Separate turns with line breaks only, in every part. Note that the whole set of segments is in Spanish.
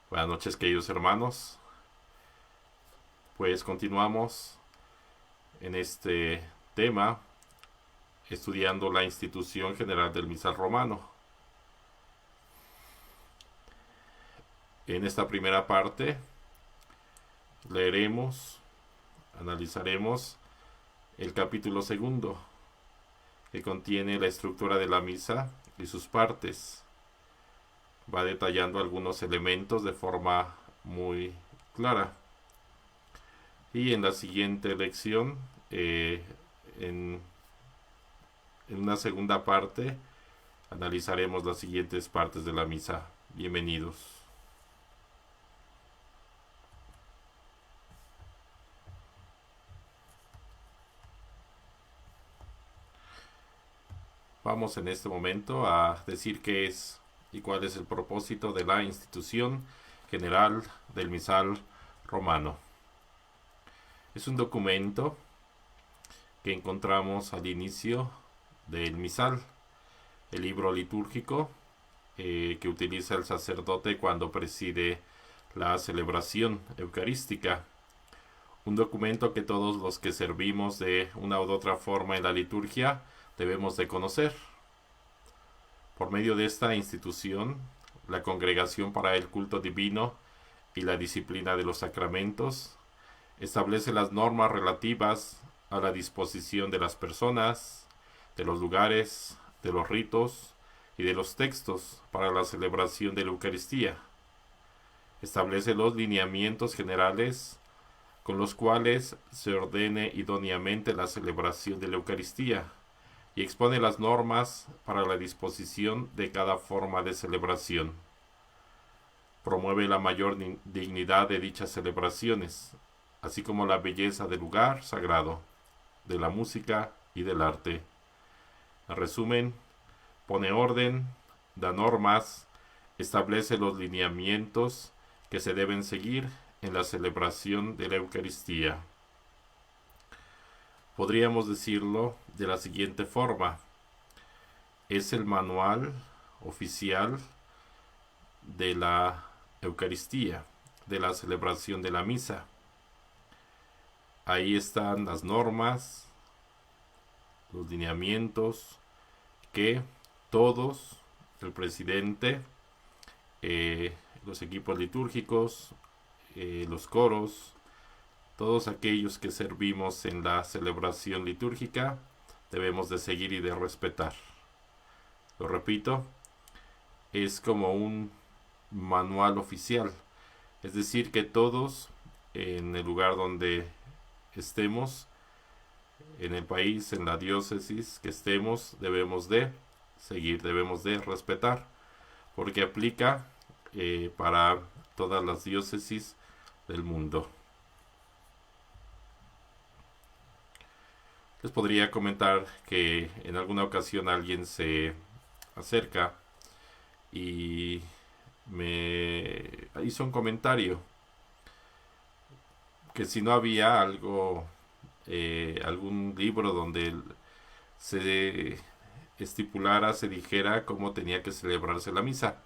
Buenas noches, queridos hermanos. Pues continuamos en este tema estudiando la institución general del misal romano. En esta primera parte leeremos, analizaremos el capítulo segundo, que contiene la estructura de la misa y sus partes. Va detallando algunos elementos de forma muy clara. Y en la siguiente lección, en una segunda parte, analizaremos las siguientes partes de la misa. Bienvenidos. Vamos en este momento a decir qué es y cuál es el propósito de la institución general del misal romano. Es un documento que encontramos al inicio del misal, el libro litúrgico que utiliza el sacerdote cuando preside la celebración eucarística. Un documento que todos los que servimos de una u otra forma en la liturgia debemos de conocer. Por medio de esta institución, la Congregación para el Culto Divino y la Disciplina de los Sacramentos establece las normas relativas a la disposición de las personas, de los lugares, de los ritos, y de los textos para la celebración de la Eucaristía. Establece los lineamientos generales con los cuales se ordene idóneamente la celebración de la Eucaristía y expone las normas para la disposición de cada forma de celebración. Promueve la mayor dignidad de dichas celebraciones, así como la belleza del lugar sagrado, de la música y del arte. En resumen, pone orden, da normas, establece los lineamientos que se deben seguir en la celebración de la Eucaristía. Podríamos decirlo de la siguiente forma: es el manual oficial de la Eucaristía, de la celebración de la misa. Ahí están las normas, los lineamientos que todos, el presidente, los equipos litúrgicos, los coros, todos aquellos que servimos en la celebración litúrgica, debemos de seguir y de respetar. Lo repito, es como un manual oficial, es decir, que todos en el lugar donde estemos, en el país, en la diócesis que estemos, debemos de seguir, debemos de respetar, porque aplica para todas las diócesis del mundo. Les podría comentar que en alguna ocasión alguien se acerca y me hizo un comentario que si no había algo, algún libro donde se estipulara, se dijera cómo tenía que celebrarse la misa,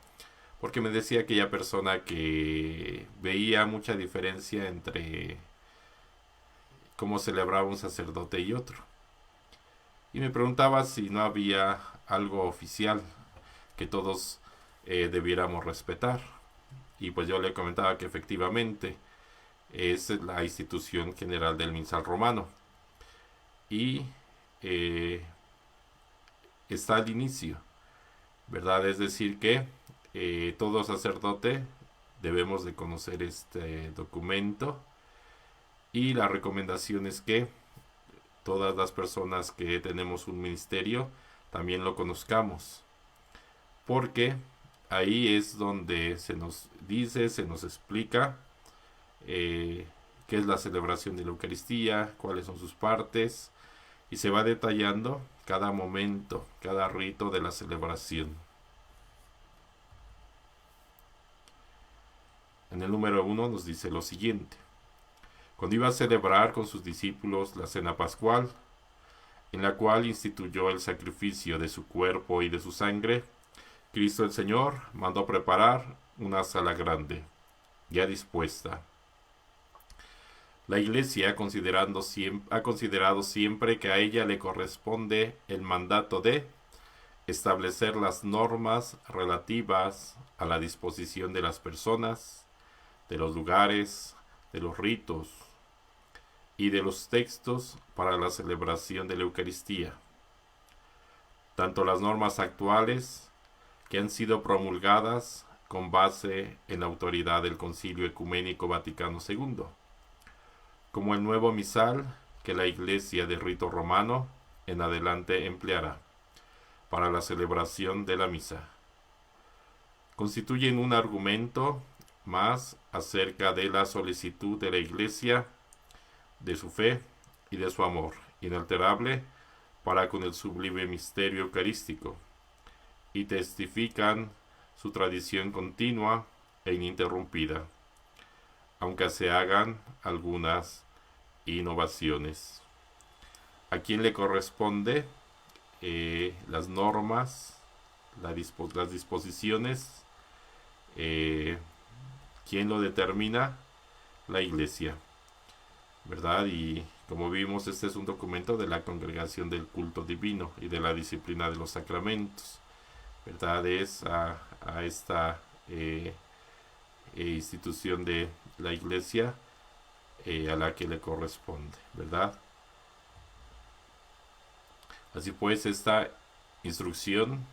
porque me decía aquella persona que veía mucha diferencia entre cómo celebraba un sacerdote y otro, y me preguntaba si no había algo oficial que todos debiéramos respetar. Y pues yo le comentaba que efectivamente es la institución general del misal romano y está al inicio, ¿verdad? Es decir que todo sacerdote debemos de conocer este documento, y la recomendación es que todas las personas que tenemos un ministerio también lo conozcamos, porque ahí es donde se nos dice, se nos explica qué es la celebración de la Eucaristía, cuáles son sus partes, y se va detallando cada momento, cada rito de la celebración. En el número 1 nos dice lo siguiente: cuando iba a celebrar con sus discípulos la cena pascual, en la cual instituyó el sacrificio de su cuerpo y de su sangre, Cristo el Señor mandó preparar una sala grande, ya dispuesta. La Iglesia ha considerado siempre que a ella le corresponde el mandato de establecer las normas relativas a la disposición de las personas, de los lugares, de los ritos y de los textos para la celebración de la Eucaristía. Tanto las normas actuales, que han sido promulgadas con base en la autoridad del Concilio Ecuménico Vaticano II, como el nuevo misal que la Iglesia de rito romano en adelante empleará para la celebración de la misa, constituyen un argumento más acerca de la solicitud de la Iglesia, de su fe y de su amor inalterable para con el sublime misterio eucarístico, y testifican su tradición continua e ininterrumpida, aunque se hagan algunas innovaciones. ¿A quién le corresponde las normas, las disposiciones? ¿Quién lo determina? La Iglesia, ¿verdad? Y como vimos, este es un documento de la Congregación del Culto Divino y de la Disciplina de los Sacramentos, ¿verdad? Es a esta institución de la Iglesia a la que le corresponde, ¿verdad? Así pues, esta instrucción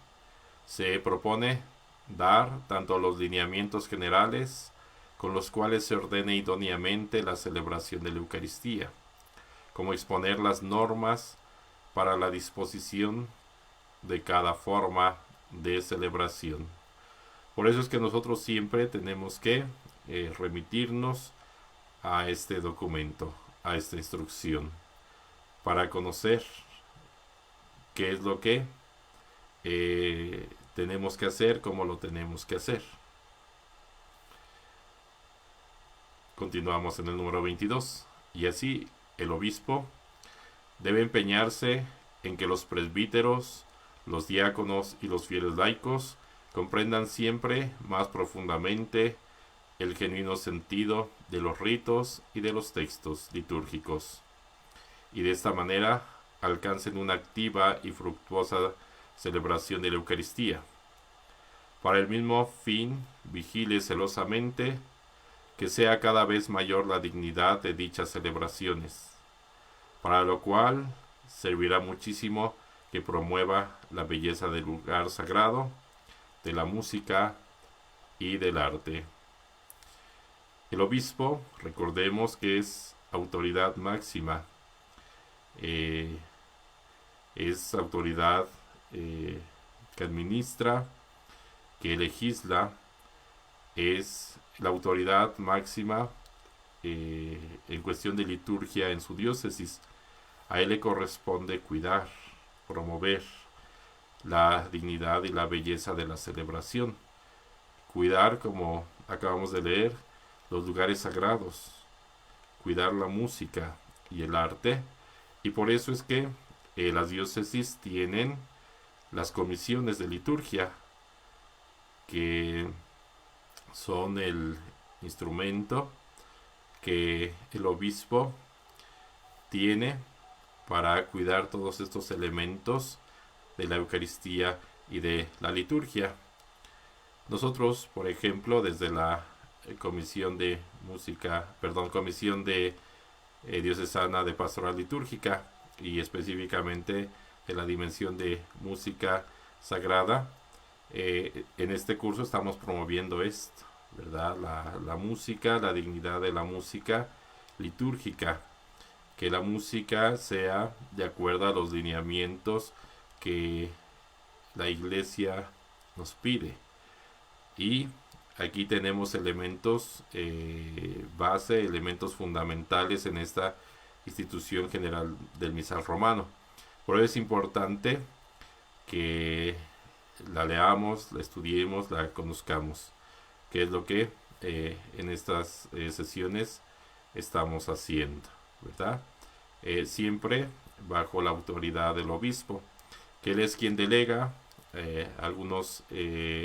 se propone dar tanto los lineamientos generales con los cuales se ordene idóneamente la celebración de la Eucaristía, como exponer las normas para la disposición de cada forma de celebración. Por eso es que nosotros siempre tenemos que remitirnos a este documento, a esta instrucción, para conocer qué es lo que tenemos que hacer, cómo lo tenemos que hacer. Continuamos en el número 22. Y así el obispo debe empeñarse en que los presbíteros, los diáconos y los fieles laicos comprendan siempre más profundamente el genuino sentido de los ritos y de los textos litúrgicos, y de esta manera alcancen una activa y fructuosa celebración de la Eucaristía. Para el mismo fin, vigile celosamente que sea cada vez mayor la dignidad de dichas celebraciones, para lo cual servirá muchísimo que promueva la belleza del lugar sagrado, de la música y del arte. El obispo, recordemos que es autoridad máxima, es autoridad que administra, que legisla, es la autoridad máxima en cuestión de liturgia en su diócesis. A él le corresponde cuidar, promover la dignidad y la belleza de la celebración. Cuidar, como acabamos de leer, los lugares sagrados. Cuidar la música y el arte. Y por eso es que las diócesis tienen las comisiones de liturgia, que son el instrumento que el obispo tiene para cuidar todos estos elementos de la Eucaristía y de la liturgia. Nosotros, por ejemplo, desde la Comisión de Diocesana de Pastoral Litúrgica, y específicamente de la dimensión de música sagrada, en este curso estamos promoviendo esto, ¿verdad? La música, la dignidad de la música litúrgica, que la música sea de acuerdo a los lineamientos que la Iglesia nos pide. Y aquí tenemos elementos base, elementos fundamentales en esta institución general del misal romano. Por eso es importante que la leamos, la estudiemos, la conozcamos, que es lo que en estas sesiones estamos haciendo, ¿verdad? Siempre bajo la autoridad del obispo, que él es quien delega algunos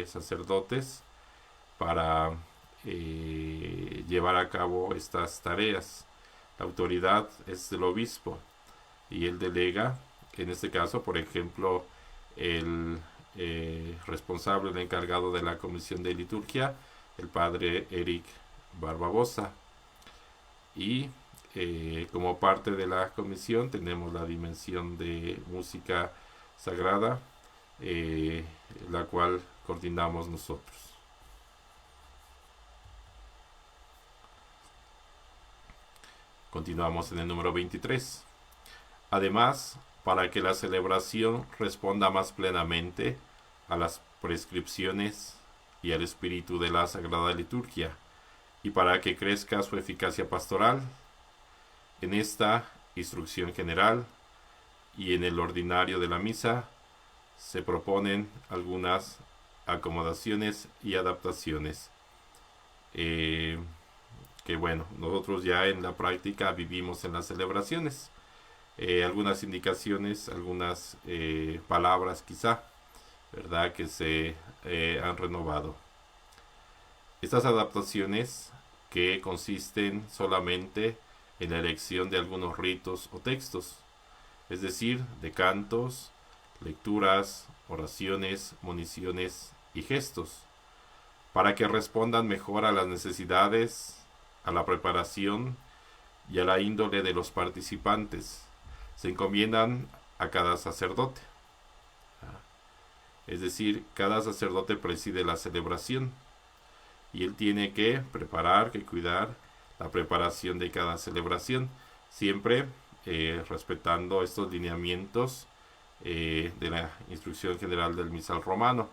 sacerdotes para llevar a cabo estas tareas. La autoridad es del obispo y él delega, en este caso, por ejemplo, el responsable, el encargado de la comisión de liturgia, el padre Eric Barbabosa. Y como parte de la comisión tenemos la dimensión de música sagrada, la cual coordinamos nosotros. Continuamos en el número 23. Además, para que la celebración responda más plenamente a las prescripciones y al espíritu de la Sagrada Liturgia, y para que crezca su eficacia pastoral, en esta instrucción general y en el ordinario de la misa se proponen algunas acomodaciones y adaptaciones que bueno, nosotros ya en la práctica vivimos en las celebraciones. Algunas indicaciones, algunas palabras quizá, ¿verdad?, que se han renovado. Estas adaptaciones, que consisten solamente en la elección de algunos ritos o textos, es decir, de cantos, lecturas, oraciones, moniciones y gestos, para que respondan mejor a las necesidades, a la preparación y a la índole de los participantes. Se encomiendan a cada sacerdote. Es decir, cada sacerdote preside la celebración y él tiene que preparar, que cuidar la preparación de cada celebración, siempre respetando estos lineamientos de la instrucción general del misal romano,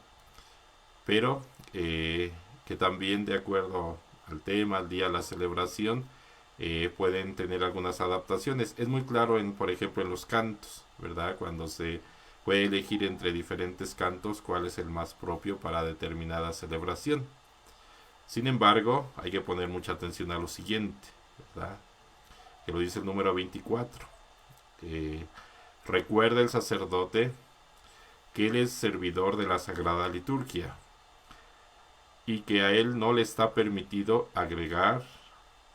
pero que también, de acuerdo al tema, al día, la celebración, pueden tener algunas adaptaciones. Es muy claro, por ejemplo, en los cantos, ¿verdad? Cuando se puede elegir entre diferentes cantos cuál es el más propio para determinada celebración. Sin embargo, hay que poner mucha atención a lo siguiente, ¿verdad? Que lo dice el número 24. Recuerda el sacerdote que él es servidor de la Sagrada Liturgia y que a él no le está permitido agregar,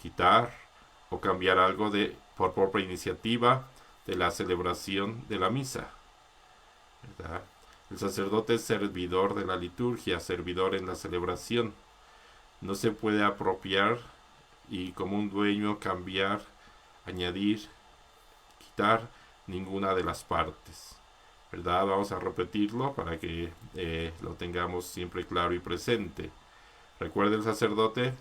quitar o cambiar algo por propia iniciativa de la celebración de la misa, ¿verdad? El sacerdote es servidor de la liturgia, servidor en la celebración. No se puede apropiar y como un dueño cambiar, añadir, quitar ninguna de las partes, ¿verdad? Vamos a repetirlo para que lo tengamos siempre claro y presente. Recuerde el sacerdote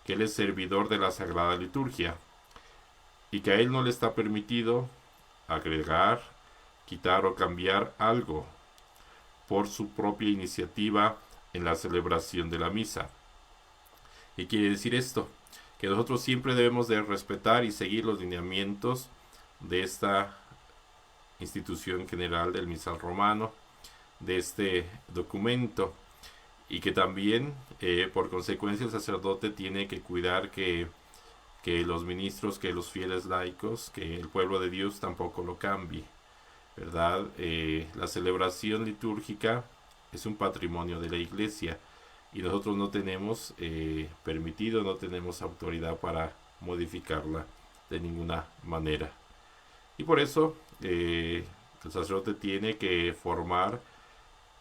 que él es servidor de la Sagrada Liturgia y que a él no le está permitido agregar, quitar o cambiar algo por su propia iniciativa en la celebración de la misa. ¿Qué quiere decir esto? Que nosotros siempre debemos de respetar y seguir los lineamientos de esta institución general del misal romano, de este documento, y que también por consecuencia el sacerdote tiene que cuidar que los ministros, que los fieles laicos, que el pueblo de Dios tampoco lo cambie, ¿verdad? La celebración litúrgica es un patrimonio de la Iglesia y nosotros no tenemos permitido, no tenemos autoridad para modificarla de ninguna manera. Y por eso el sacerdote tiene que formar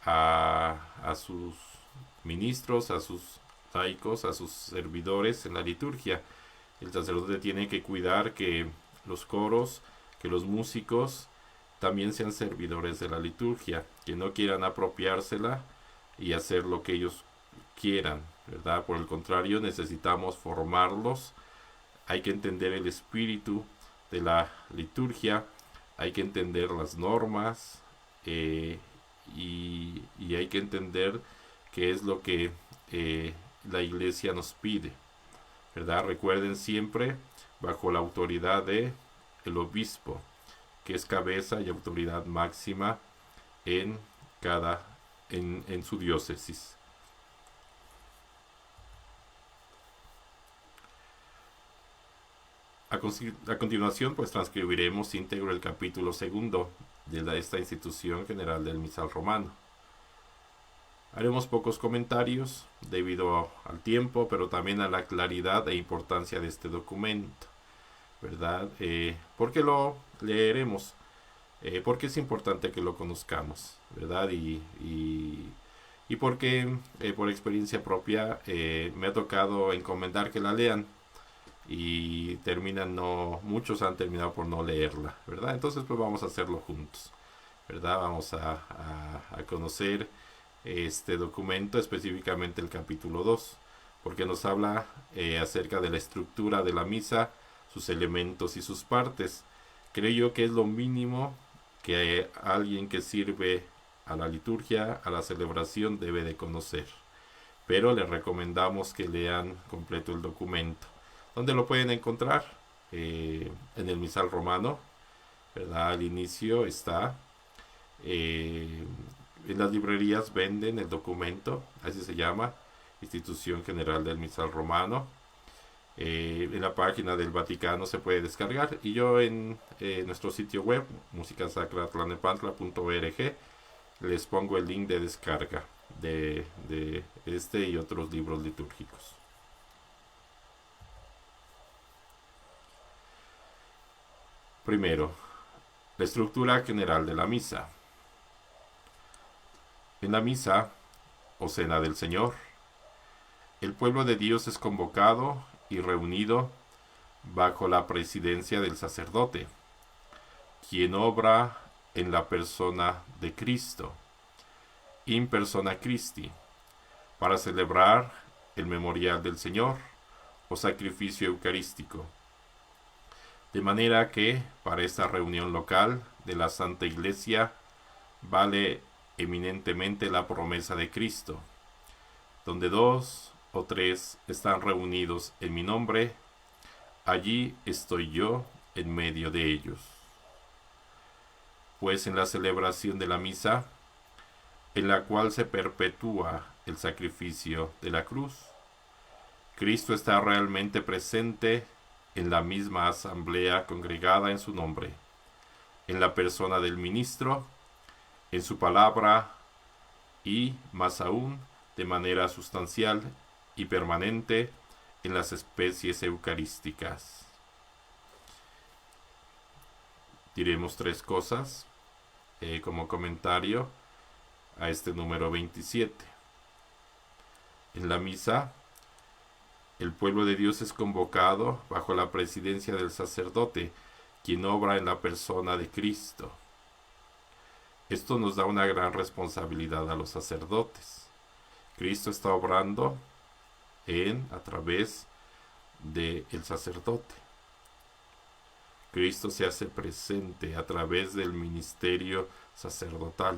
a sus ministros, a sus laicos, a sus servidores en la liturgia. El sacerdote tiene que cuidar que los coros, que los músicos también sean servidores de la liturgia, que no quieran apropiársela y hacer lo que ellos quieran, ¿verdad? Por el contrario, necesitamos formarlos. Hay que entender el espíritu de la liturgia, hay que entender las normas y hay que entender qué es lo que la Iglesia nos pide, ¿verdad? Recuerden siempre bajo la autoridad de el obispo, que es cabeza y autoridad máxima en su diócesis. A continuación, pues transcribiremos íntegro el capítulo 2 de esta institución general del misal romano. Haremos pocos comentarios debido al tiempo, pero también a la claridad e importancia de este documento, ¿verdad? Porque lo leeremos, porque es importante que lo conozcamos, ¿verdad? Y porque por experiencia propia me ha tocado encomendar que la lean y muchos han terminado por no leerla, ¿verdad? Entonces pues vamos a hacerlo juntos, ¿verdad? Vamos a conocer este documento, específicamente el capítulo 2, porque nos habla acerca de la estructura de la misa, sus elementos y sus partes. Creo yo que es lo mínimo que alguien que sirve a la liturgia, a la celebración, debe de conocer. Pero les recomendamos que lean completo el documento. ¿Dónde lo pueden encontrar? En el misal romano, ¿verdad? Al inicio está. En las librerías venden el documento, así se llama, Institución General del Misal Romano. En la página del Vaticano se puede descargar y yo en nuestro sitio web musicasacratlanepantla.org les pongo el link de descarga de este y otros libros litúrgicos. Primero, la estructura general de la misa. En la misa o cena del Señor, el pueblo de Dios es convocado y reunido bajo la presidencia del sacerdote, quien obra en la persona de Cristo. in persona Christi, para celebrar el memorial del Señor o sacrificio eucarístico. De manera que para esta reunión local de la Santa Iglesia vale eminentemente la promesa de Cristo: donde 2 o 3 están reunidos en mi nombre, allí estoy yo en medio de ellos. Pues en la celebración de la misa, en la cual se perpetúa el sacrificio de la cruz, Cristo está realmente presente en la misma asamblea congregada en su nombre, en la persona del ministro, en su palabra y, más aún, de manera sustancial y permanente en las especies eucarísticas. Diremos 3 cosas como comentario a este número 27. En la misa, el pueblo de Dios es convocado bajo la presidencia del sacerdote, quien obra en la persona de Cristo. Esto nos da una gran responsabilidad a los sacerdotes. Cristo está obrando a través del sacerdote. Cristo se hace presente a través del ministerio sacerdotal.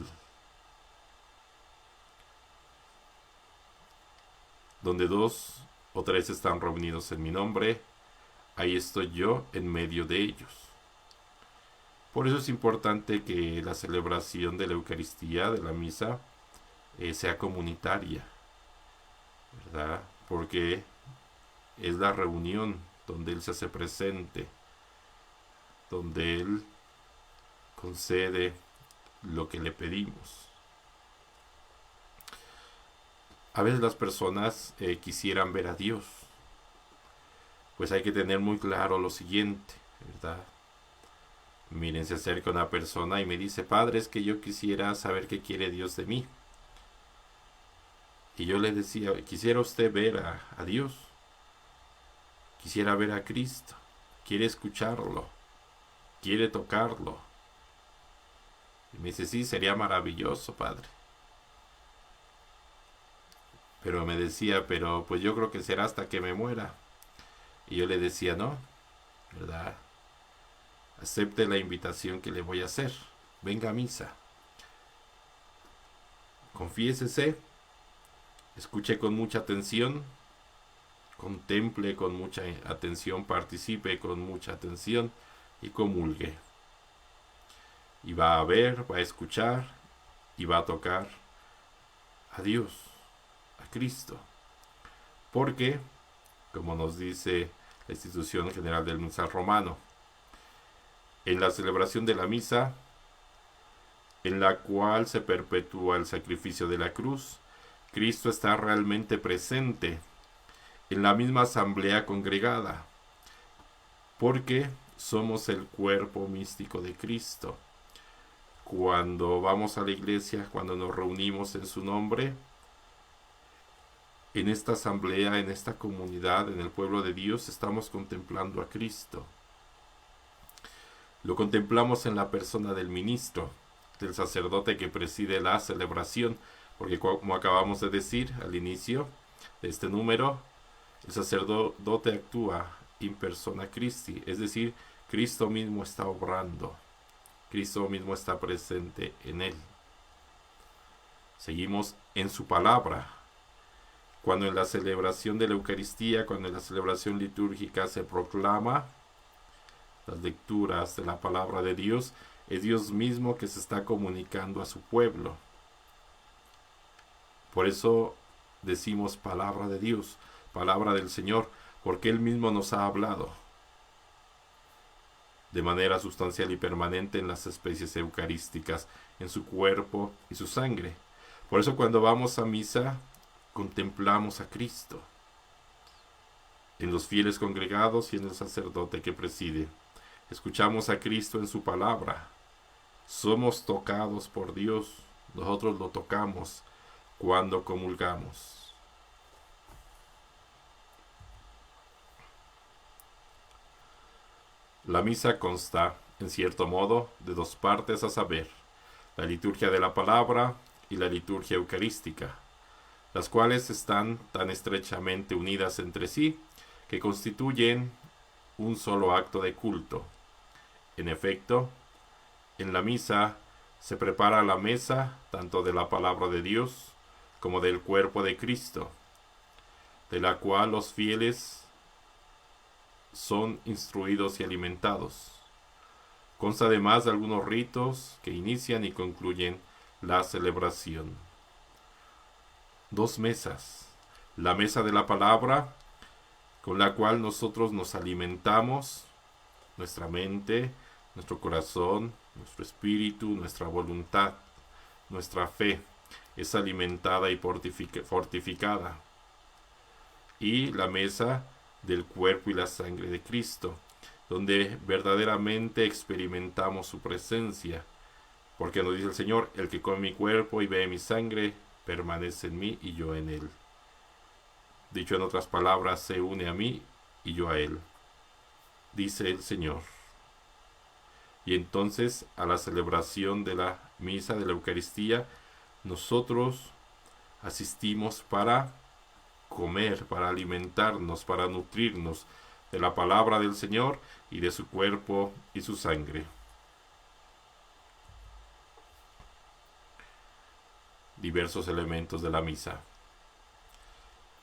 Donde 2 o 3 están reunidos en mi nombre, ahí estoy yo en medio de ellos. Por eso es importante que la celebración de la Eucaristía, de la misa, sea comunitaria, ¿verdad? Porque es la reunión donde Él se hace presente, donde Él concede lo que le pedimos. A veces las personas quisieran ver a Dios. Pues hay que tener muy claro lo siguiente, ¿verdad? Miren, se acerca una persona y me dice: Padre, es que yo quisiera saber qué quiere Dios de mí. Y yo le decía: quisiera usted ver a Dios, quisiera ver a Cristo, quiere escucharlo, quiere tocarlo. Y me dice: sí, sería maravilloso, Padre. Pero me decía: pero pues yo creo que será hasta que me muera. Y yo le decía: no, ¿verdad? Acepte la invitación que le voy a hacer. Venga a misa. Confiésese. Escuche con mucha atención. Contemple con mucha atención. Participe con mucha atención. Y comulgue. Y va a ver, va a escuchar. Y va a tocar a Dios, a Cristo. Porque, como nos dice la Institución General del Misal Romano, en la celebración de la misa, en la cual se perpetúa el sacrificio de la cruz, Cristo está realmente presente en la misma asamblea congregada, porque somos el cuerpo místico de Cristo. Cuando vamos a la iglesia, cuando nos reunimos en su nombre, en esta asamblea, en esta comunidad, en el pueblo de Dios, estamos contemplando a Cristo. Lo contemplamos en la persona del ministro, del sacerdote que preside la celebración, porque como acabamos de decir al inicio de este número, el sacerdote actúa in persona Christi, es decir, Cristo mismo está obrando, Cristo mismo está presente en él. Seguimos en su palabra. Cuando en la celebración de la Eucaristía, cuando en la celebración litúrgica se proclama las lecturas de la palabra de Dios, es Dios mismo que se está comunicando a su pueblo. Por eso decimos palabra de Dios, palabra del Señor, porque Él mismo nos ha hablado de manera sustancial y permanente en las especies eucarísticas, en su cuerpo y su sangre. Por eso cuando vamos a misa, contemplamos a Cristo en los fieles congregados y en el sacerdote que preside. Escuchamos a Cristo en su palabra. Somos tocados por Dios. Nosotros lo tocamos cuando comulgamos. La misa consta, en cierto modo, de 2 partes, a saber, la liturgia de la palabra y la liturgia eucarística, las cuales están tan estrechamente unidas entre sí que constituyen un solo acto de culto. En efecto, en la misa se prepara la mesa tanto de la palabra de Dios como del cuerpo de Cristo, de la cual los fieles son instruidos y alimentados. Consta además de algunos ritos que inician y concluyen la celebración. Dos mesas. La mesa de la palabra, con la cual nosotros nos alimentamos, nuestra mente, nuestro corazón, nuestro espíritu, nuestra voluntad, nuestra fe es alimentada y fortificada. Y la mesa del cuerpo y la sangre de Cristo, donde verdaderamente experimentamos su presencia, porque nos dice el Señor: el que come mi cuerpo y bebe mi sangre, permanece en mí y yo en él. Dicho en otras palabras, se une a mí y yo a él, dice el Señor. Y entonces, a la celebración de la misa de la Eucaristía, nosotros asistimos para comer, para alimentarnos, para nutrirnos de la palabra del Señor y de su cuerpo y su sangre. Diversos elementos de la misa.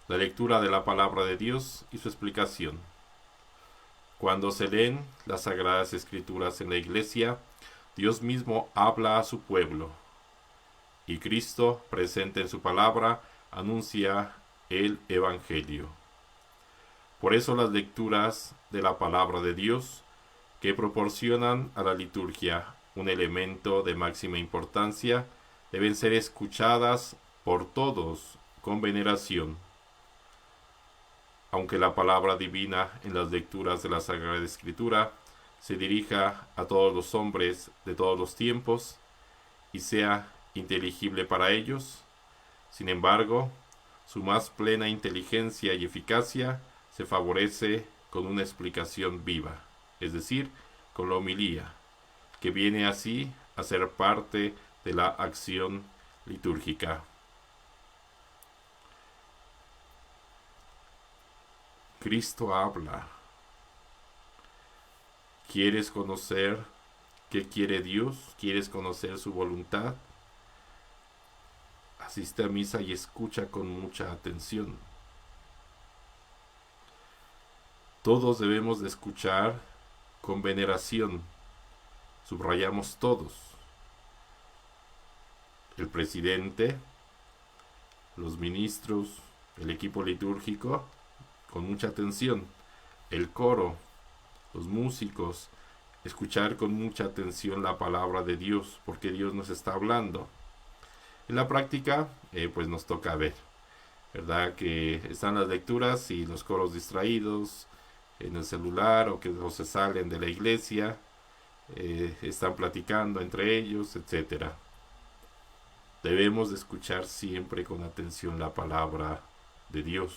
La lectura de la palabra de Dios y su explicación. Cuando se leen las Sagradas Escrituras en la Iglesia, Dios mismo habla a su pueblo, y Cristo, presente en su palabra, anuncia el Evangelio. Por eso las lecturas de la palabra de Dios, que proporcionan a la liturgia un elemento de máxima importancia, deben ser escuchadas por todos con veneración. Aunque la palabra divina en las lecturas de la Sagrada Escritura se dirija a todos los hombres de todos los tiempos y sea inteligible para ellos, sin embargo, su más plena inteligencia y eficacia se favorece con una explicación viva, es decir, con la homilía, que viene así a ser parte de la acción litúrgica. Cristo habla. ¿Quieres conocer qué quiere Dios? ¿Quieres conocer su voluntad? Asiste a misa y escucha con mucha atención. Todos debemos de escuchar con veneración. Subrayamos todos. El presidente, los ministros, el equipo litúrgico, con mucha atención. El coro, los músicos, escuchar con mucha atención la palabra de Dios, porque Dios nos está hablando. En la práctica, pues nos toca ver, ¿verdad? Que están las lecturas y los coros distraídos en el celular o se salen de la iglesia, están platicando entre ellos, etcétera. Debemos de escuchar siempre con atención la palabra de Dios,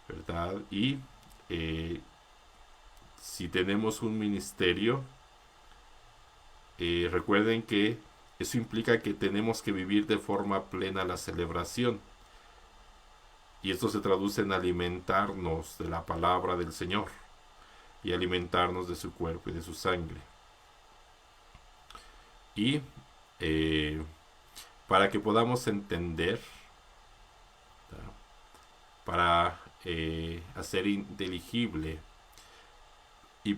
¿verdad? Y si tenemos un ministerio, recuerden que eso implica que tenemos que vivir de forma plena la celebración. Y esto se traduce en alimentarnos de la palabra del Señor y alimentarnos de su cuerpo y de su sangre. Y para que podamos entender, ¿verdad? Para hacer inteligible y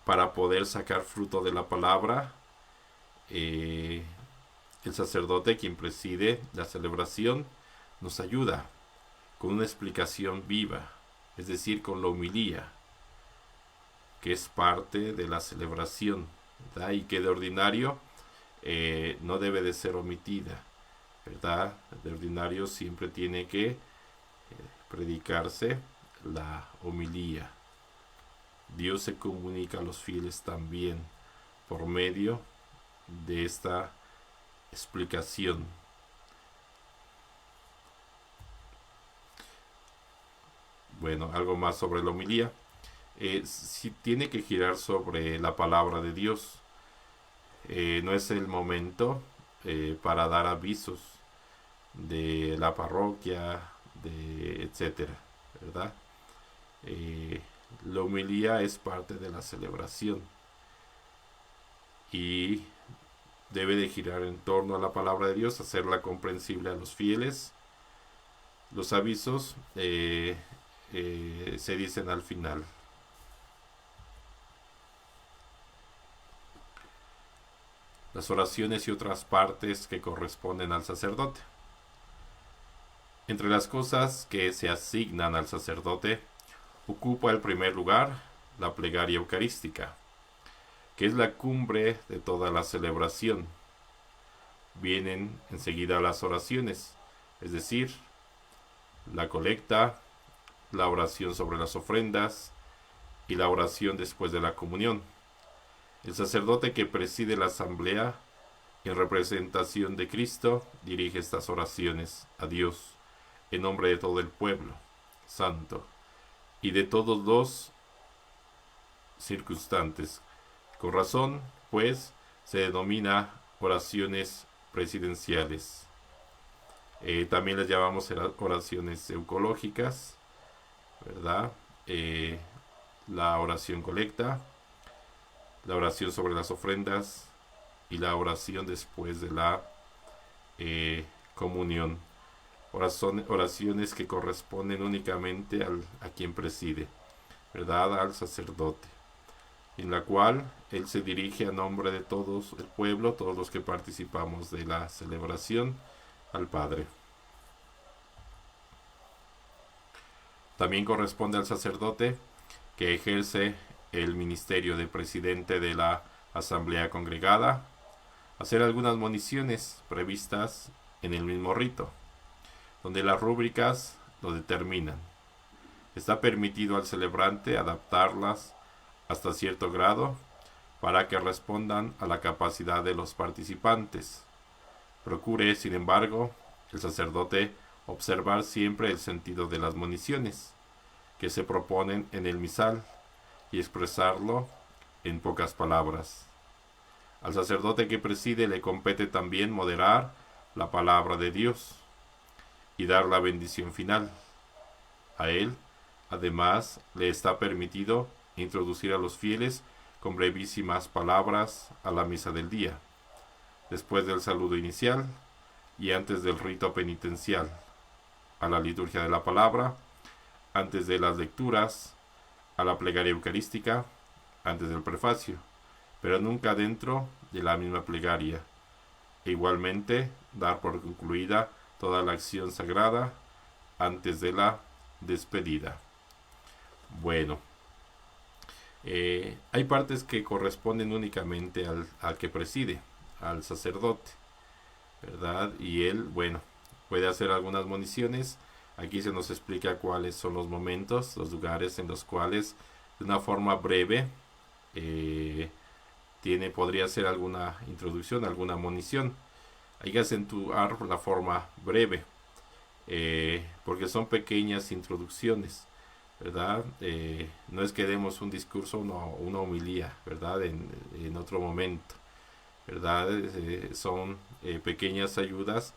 para poder sacar fruto de la palabra, el sacerdote, quien preside la celebración, nos ayuda con una explicación viva, es decir, con la homilía, que es parte de la celebración, ¿verdad? Y que de ordinario no debe de ser omitida, ¿verdad? De ordinario siempre tiene que predicarse la homilía. Dios se comunica a los fieles también por medio de esta explicación. Bueno, algo más sobre la homilía. Si tiene que girar sobre la palabra de Dios. No es el momento para dar avisos de la parroquia, de etcétera, ¿verdad? La homilía es parte de la celebración y debe de girar en torno a la palabra de Dios, hacerla comprensible a los fieles. Los avisos se dicen al final. Las oraciones y otras partes que corresponden al sacerdote. Entre las cosas que se asignan al sacerdote, ocupa el primer lugar la plegaria eucarística, que es la cumbre de toda la celebración. Vienen enseguida las oraciones, es decir, la colecta, la oración sobre las ofrendas y la oración después de la comunión. El sacerdote que preside la asamblea en representación de Cristo dirige estas oraciones a Dios en nombre de todo el pueblo santo y de todos los circunstantes. Con razón, pues, se denomina oraciones presidenciales. También les llamamos oraciones eucológicas, ¿verdad? La oración colecta, la oración sobre las ofrendas y la oración después de la comunión. Oraciones que corresponden únicamente a quien preside, ¿verdad? Al sacerdote, en la cual él se dirige a nombre de todos el pueblo, todos los que participamos de la celebración, al Padre. También corresponde al sacerdote que ejerce el ministerio de presidente de la asamblea congregada hacer algunas moniciones previstas en el mismo rito, donde las rúbricas lo determinan. Está permitido al celebrante adaptarlas hasta cierto grado para que respondan a la capacidad de los participantes. Procure, sin embargo, el sacerdote observar siempre el sentido de las moniciones que se proponen en el misal y expresarlo en pocas palabras. Al sacerdote que preside le compete también moderar la palabra de Dios y dar la bendición final. A él, además, le está permitido introducir a los fieles con brevísimas palabras a la misa del día, después del saludo inicial y antes del rito penitencial, a la liturgia de la palabra, antes de las lecturas, a la plegaria eucarística, antes del prefacio, pero nunca dentro de la misma plegaria, e igualmente dar por concluida toda la acción sagrada antes de la despedida. Bueno, hay partes que corresponden únicamente al que preside, al sacerdote, ¿verdad? Y él, bueno, puede hacer algunas moniciones. Aquí se nos explica cuáles son los momentos, los lugares en los cuales, de una forma breve, podría ser alguna introducción, alguna monición. Hay que acentuar la forma breve, porque son pequeñas introducciones, ¿verdad? No es que demos un discurso, una homilía, ¿verdad? En otro momento, ¿verdad? Son pequeñas ayudas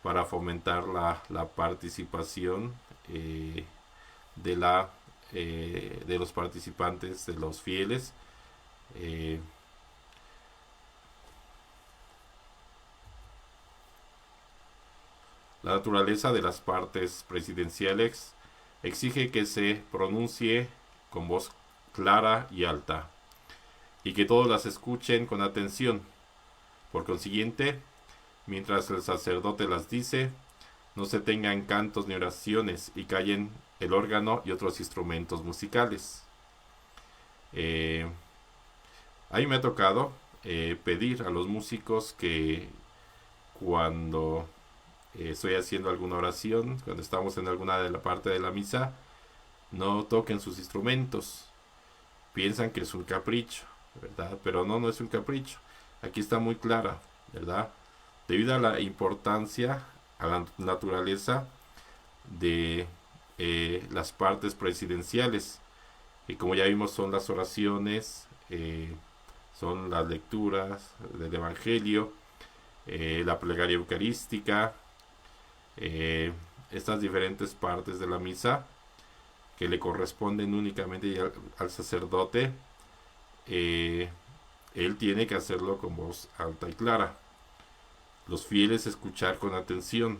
para fomentar la participación de los participantes, de los fieles. La naturaleza de las partes presidenciales exige que se pronuncie con voz clara y alta, y que todos las escuchen con atención. Por consiguiente, mientras el sacerdote las dice, no se tengan cantos ni oraciones y callen el órgano y otros instrumentos musicales. Ahí me ha tocado pedir a los músicos que cuando estoy haciendo alguna oración, cuando estamos en alguna de la parte de la misa, no toquen sus instrumentos. Piensan que es un capricho, ¿verdad? Pero no es un capricho. Aquí está muy clara, ¿verdad? Debido a la importancia, a la naturaleza de las partes presidenciales, y como ya vimos son las oraciones, son las lecturas del Evangelio, la plegaria eucarística, estas diferentes partes de la misa que le corresponden únicamente al sacerdote, él tiene que hacerlo con voz alta y clara. Los fieles escuchar con atención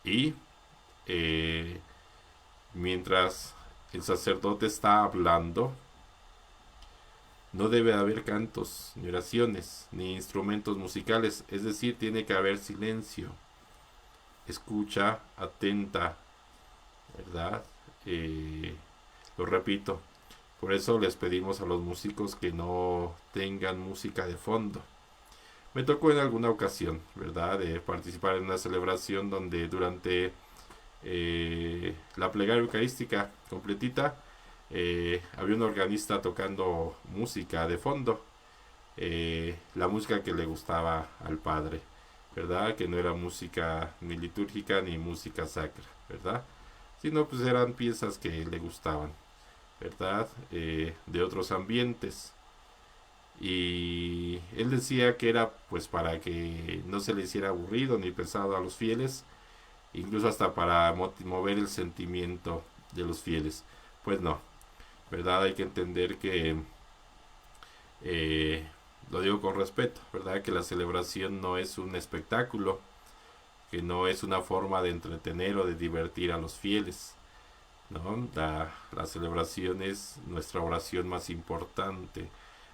y mientras el sacerdote está hablando, no debe haber cantos, ni oraciones, ni instrumentos musicales, es decir, tiene que haber silencio, escucha atenta, ¿verdad? Lo repito, por eso les pedimos a los músicos que no tengan música de fondo. Me tocó en alguna ocasión, ¿verdad?, de participar en una celebración donde durante la plegaria eucarística completita había un organista tocando música de fondo, la música que le gustaba al padre, ¿verdad?, que no era música ni litúrgica ni música sacra, ¿verdad?, sino pues eran piezas que le gustaban, ¿verdad?, de otros ambientes. Y él decía que era pues para que no se le hiciera aburrido ni pesado a los fieles, incluso hasta para mover el sentimiento de los fieles. Pues no, ¿verdad? Hay que entender que, lo digo con respeto, ¿verdad?, que la celebración no es un espectáculo, que no es una forma de entretener o de divertir a los fieles, ¿no? La celebración es nuestra oración más importante.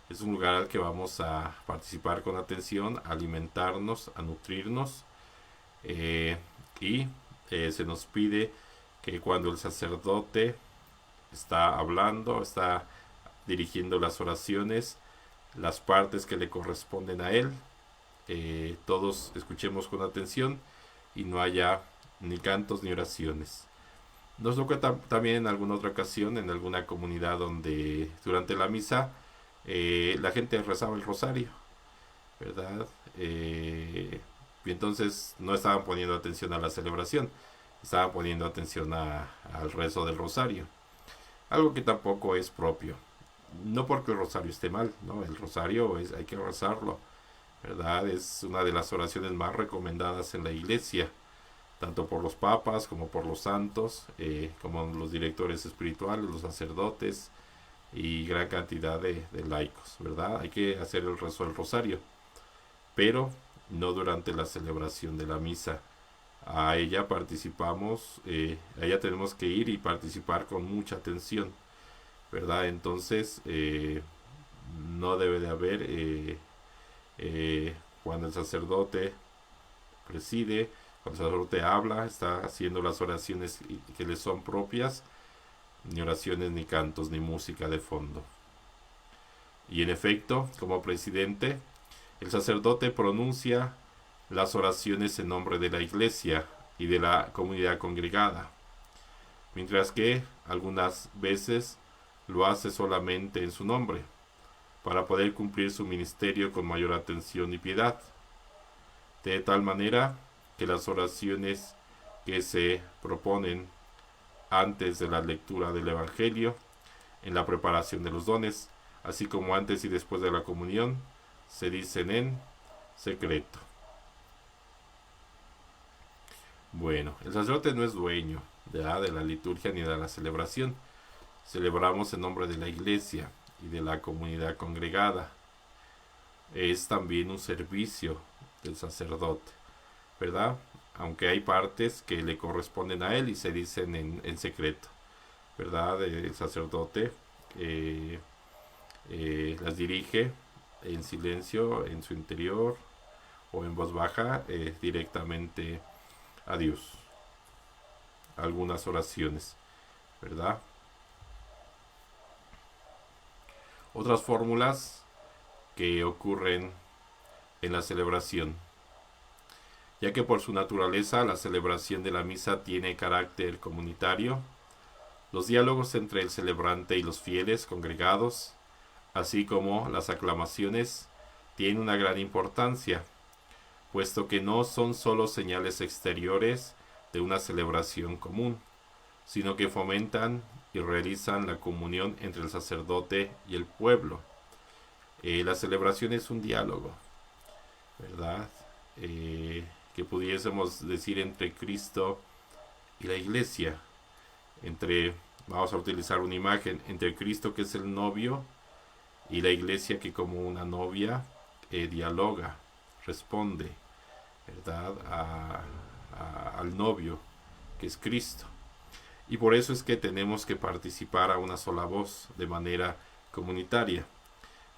Es un lugar al que vamos a participar con atención, a alimentarnos, a nutrirnos, y se nos pide que cuando el sacerdote está hablando, está dirigiendo las oraciones, las partes que le corresponden a él, todos escuchemos con atención y no haya ni cantos ni oraciones. Nos tocó también en alguna otra ocasión, en alguna comunidad donde durante la misa la gente rezaba el rosario, ¿verdad? Y entonces no estaban poniendo atención a la celebración, estaban poniendo atención al rezo del rosario, algo que tampoco es propio. No porque el rosario esté mal, ¿no? El rosario hay que rezarlo, ¿verdad? Es una de las oraciones más recomendadas en la iglesia, tanto por los papas como por los santos, como los directores espirituales, los sacerdotes y gran cantidad de laicos, ¿verdad? Hay que hacer el rezo del rosario, pero no durante la celebración de la misa. A ella participamos, a ella tenemos que ir y participar con mucha atención, ¿verdad? Entonces, no debe de haber, cuando el sacerdote preside, cuando el sacerdote habla, está haciendo las oraciones que le son propias, ni oraciones, ni cantos, ni música de fondo. Y en efecto, como presidente, el sacerdote pronuncia las oraciones en nombre de la iglesia y de la comunidad congregada, mientras que algunas veces lo hace solamente en su nombre, para poder cumplir su ministerio con mayor atención y piedad, de tal manera que las oraciones que se proponen antes de la lectura del Evangelio, en la preparación de los dones, así como antes y después de la comunión, se dicen en secreto. Bueno, el sacerdote no es dueño de la liturgia ni de la celebración. Celebramos en nombre de la iglesia y de la comunidad congregada. Es también un servicio del sacerdote, ¿verdad? Aunque hay partes que le corresponden a él y se dicen en secreto, ¿verdad? El sacerdote las dirige en silencio en su interior o en voz baja, directamente a Dios. Algunas oraciones, ¿verdad? Otras fórmulas que ocurren en la celebración. Ya que por su naturaleza la celebración de la misa tiene carácter comunitario, los diálogos entre el celebrante y los fieles congregados, así como las aclamaciones, tienen una gran importancia, puesto que no son solo señales exteriores de una celebración común, sino que fomentan y realizan la comunión entre el sacerdote y el pueblo. La celebración es un diálogo, ¿verdad? Que pudiésemos decir entre Cristo y la iglesia, vamos a utilizar una imagen, entre Cristo que es el novio y la iglesia que como una novia dialoga, responde, ¿verdad? Al novio que es Cristo. Y por eso es que tenemos que participar a una sola voz, de manera comunitaria.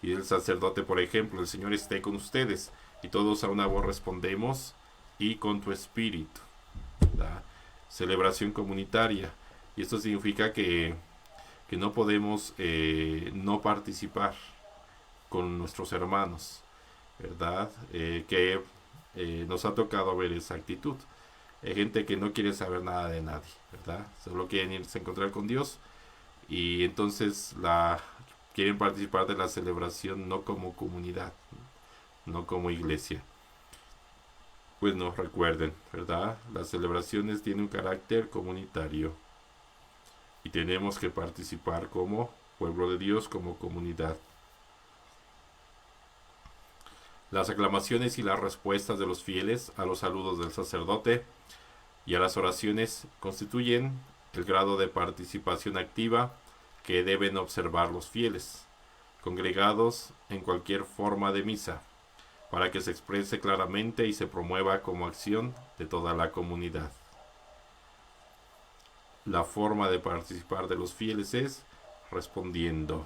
Y el sacerdote, por ejemplo, el Señor esté con ustedes, y todos a una voz respondemos, y con tu espíritu. ¿Verdad? Celebración comunitaria. Y esto significa que no podemos no participar con nuestros hermanos, ¿verdad? Que nos ha tocado ver esa actitud. Hay gente que no quiere saber nada de nadie, ¿verdad? Solo quieren irse a encontrar con Dios, y entonces quieren participar de la celebración no como comunidad, no como iglesia. Pues no, recuerden, ¿verdad? Las celebraciones tienen un carácter comunitario y tenemos que participar como pueblo de Dios, como comunidad. Las aclamaciones y las respuestas de los fieles a los saludos del sacerdote y a las oraciones constituyen el grado de participación activa que deben observar los fieles, congregados en cualquier forma de misa, para que se exprese claramente y se promueva como acción de toda la comunidad. La forma de participar de los fieles es respondiendo.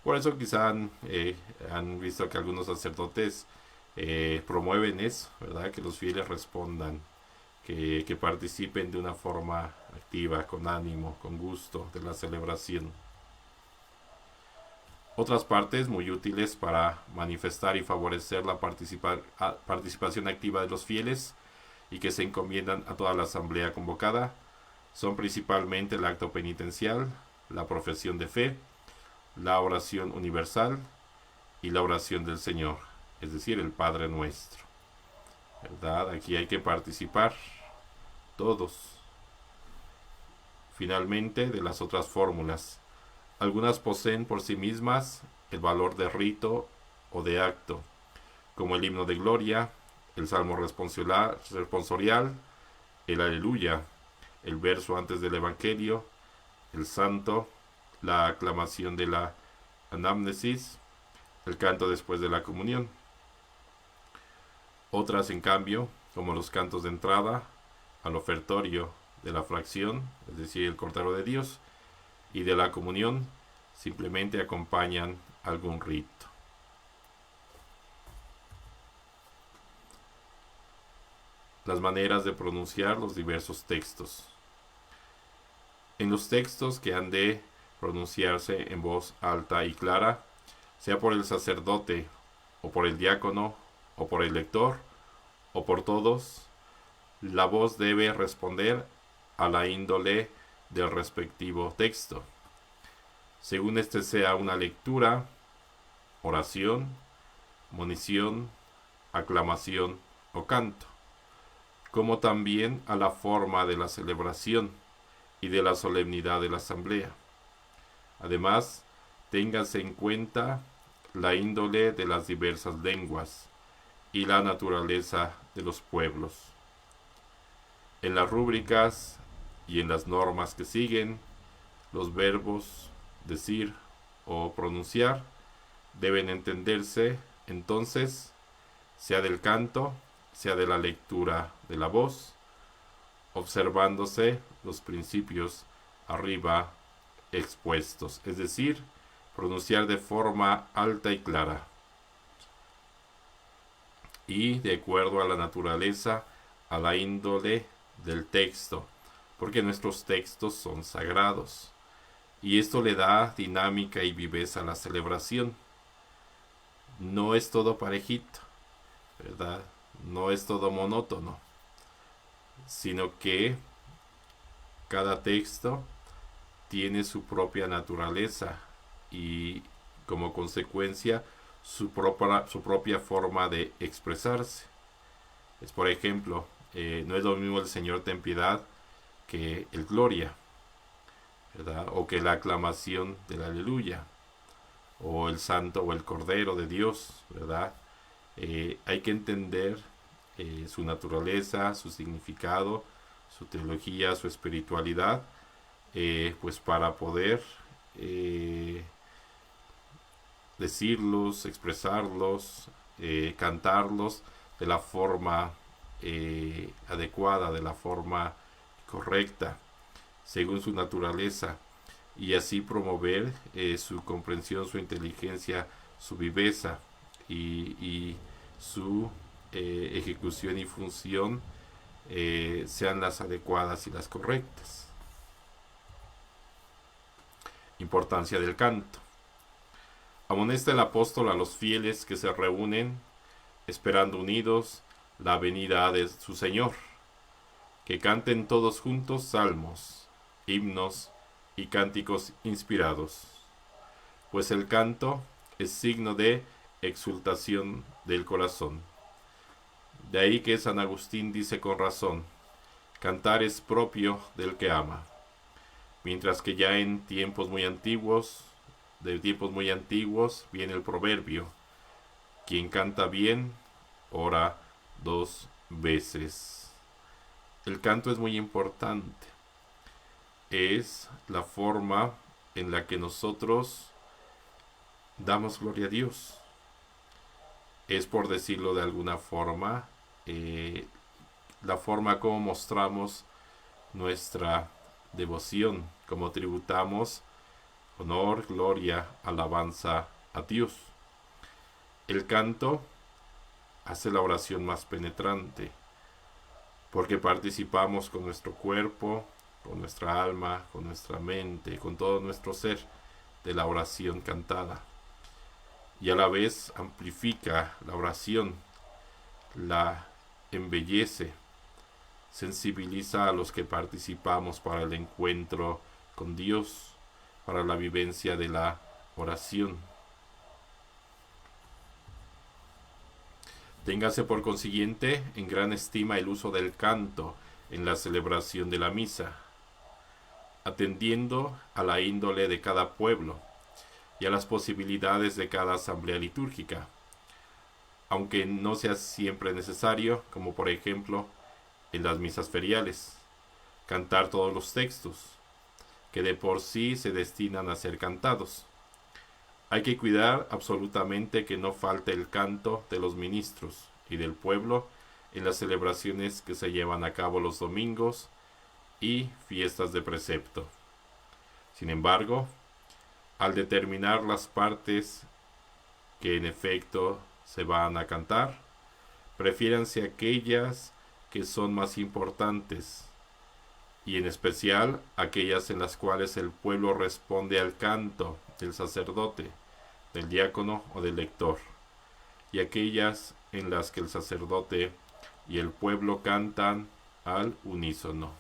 Por eso quizá han visto que algunos sacerdotes promueven eso, ¿verdad? Que los fieles respondan, que participen de una forma activa, con ánimo, con gusto de la celebración. Otras partes muy útiles para manifestar y favorecer la participación activa de los fieles y que se encomiendan a toda la asamblea convocada son principalmente el acto penitencial, la profesión de fe, la oración universal y la oración del Señor, es decir, el Padre Nuestro. ¿Verdad? Aquí hay que participar todos. Finalmente, de las otras fórmulas. Algunas poseen por sí mismas el valor de rito o de acto, como el himno de gloria, el salmo responsorial, el aleluya, el verso antes del evangelio, el santo, la aclamación de la anamnesis, el canto después de la comunión. Otras, en cambio, como los cantos de entrada al ofertorio de la fracción, es decir, el Cordero de Dios, y de la comunión, simplemente acompañan algún rito. Las maneras de pronunciar los diversos textos. En los textos que han de pronunciarse en voz alta y clara, sea por el sacerdote, o por el diácono, o por el lector, o por todos, la voz debe responder a la índole del respectivo texto, según este sea una lectura, oración, monición, aclamación o canto, como también a la forma de la celebración y de la solemnidad de la asamblea. Además, téngase en cuenta la índole de las diversas lenguas y la naturaleza de los pueblos. En las rúbricas y en las normas que siguen, los verbos decir o pronunciar deben entenderse entonces, sea del canto, sea de la lectura de la voz, observándose los principios arriba expuestos, es decir, pronunciar de forma alta y clara y de acuerdo a la naturaleza, a la índole del texto, porque nuestros textos son sagrados y esto le da dinámica y viveza a la celebración. No es todo parejito, ¿verdad? No es todo monótono, sino que cada texto tiene su propia naturaleza y como consecuencia su propia forma de expresarse. Es, por ejemplo, no es lo mismo el Señor ten piedad que el gloria, ¿verdad? O que la aclamación del aleluya, o el santo o el cordero de Dios, ¿verdad? Hay que entender su naturaleza, su significado, su teología, su espiritualidad, pues para poder decirlos, expresarlos, cantarlos de la forma adecuada, de la forma correcta, según su naturaleza, y así promover su comprensión, su inteligencia, su viveza y su ejecución y función sean las adecuadas y las correctas. Importancia del canto. Amonesta el apóstol a los fieles que se reúnen esperando unidos la venida de su Señor, que canten todos juntos salmos, himnos y cánticos inspirados, pues el canto es signo de exultación del corazón. De ahí que San Agustín dice con razón, cantar es propio del que ama, mientras que ya en tiempos muy antiguos, viene el proverbio, quien canta bien, ora 2 veces. El canto es muy importante. Es la forma en la que nosotros damos gloria a Dios. Es, por decirlo de alguna forma, la forma como mostramos nuestra devoción, como tributamos honor, gloria, alabanza a Dios. El canto hace la oración más penetrante, porque participamos con nuestro cuerpo, con nuestra alma, con nuestra mente, con todo nuestro ser de la oración cantada. Y a la vez amplifica la oración, la embellece, sensibiliza a los que participamos para el encuentro con Dios, para la vivencia de la oración. Téngase por consiguiente en gran estima el uso del canto en la celebración de la misa, atendiendo a la índole de cada pueblo y a las posibilidades de cada asamblea litúrgica, aunque no sea siempre necesario, como por ejemplo en las misas feriales, cantar todos los textos, que de por sí se destinan a ser cantados. Hay que cuidar absolutamente que no falte el canto de los ministros y del pueblo en las celebraciones que se llevan a cabo los domingos y fiestas de precepto. Sin embargo, al determinar las partes que en efecto se van a cantar, prefiéranse aquellas que son más importantes, y en especial aquellas en las cuales el pueblo responde al canto del sacerdote, del diácono o del lector, y aquellas en las que el sacerdote y el pueblo cantan al unísono.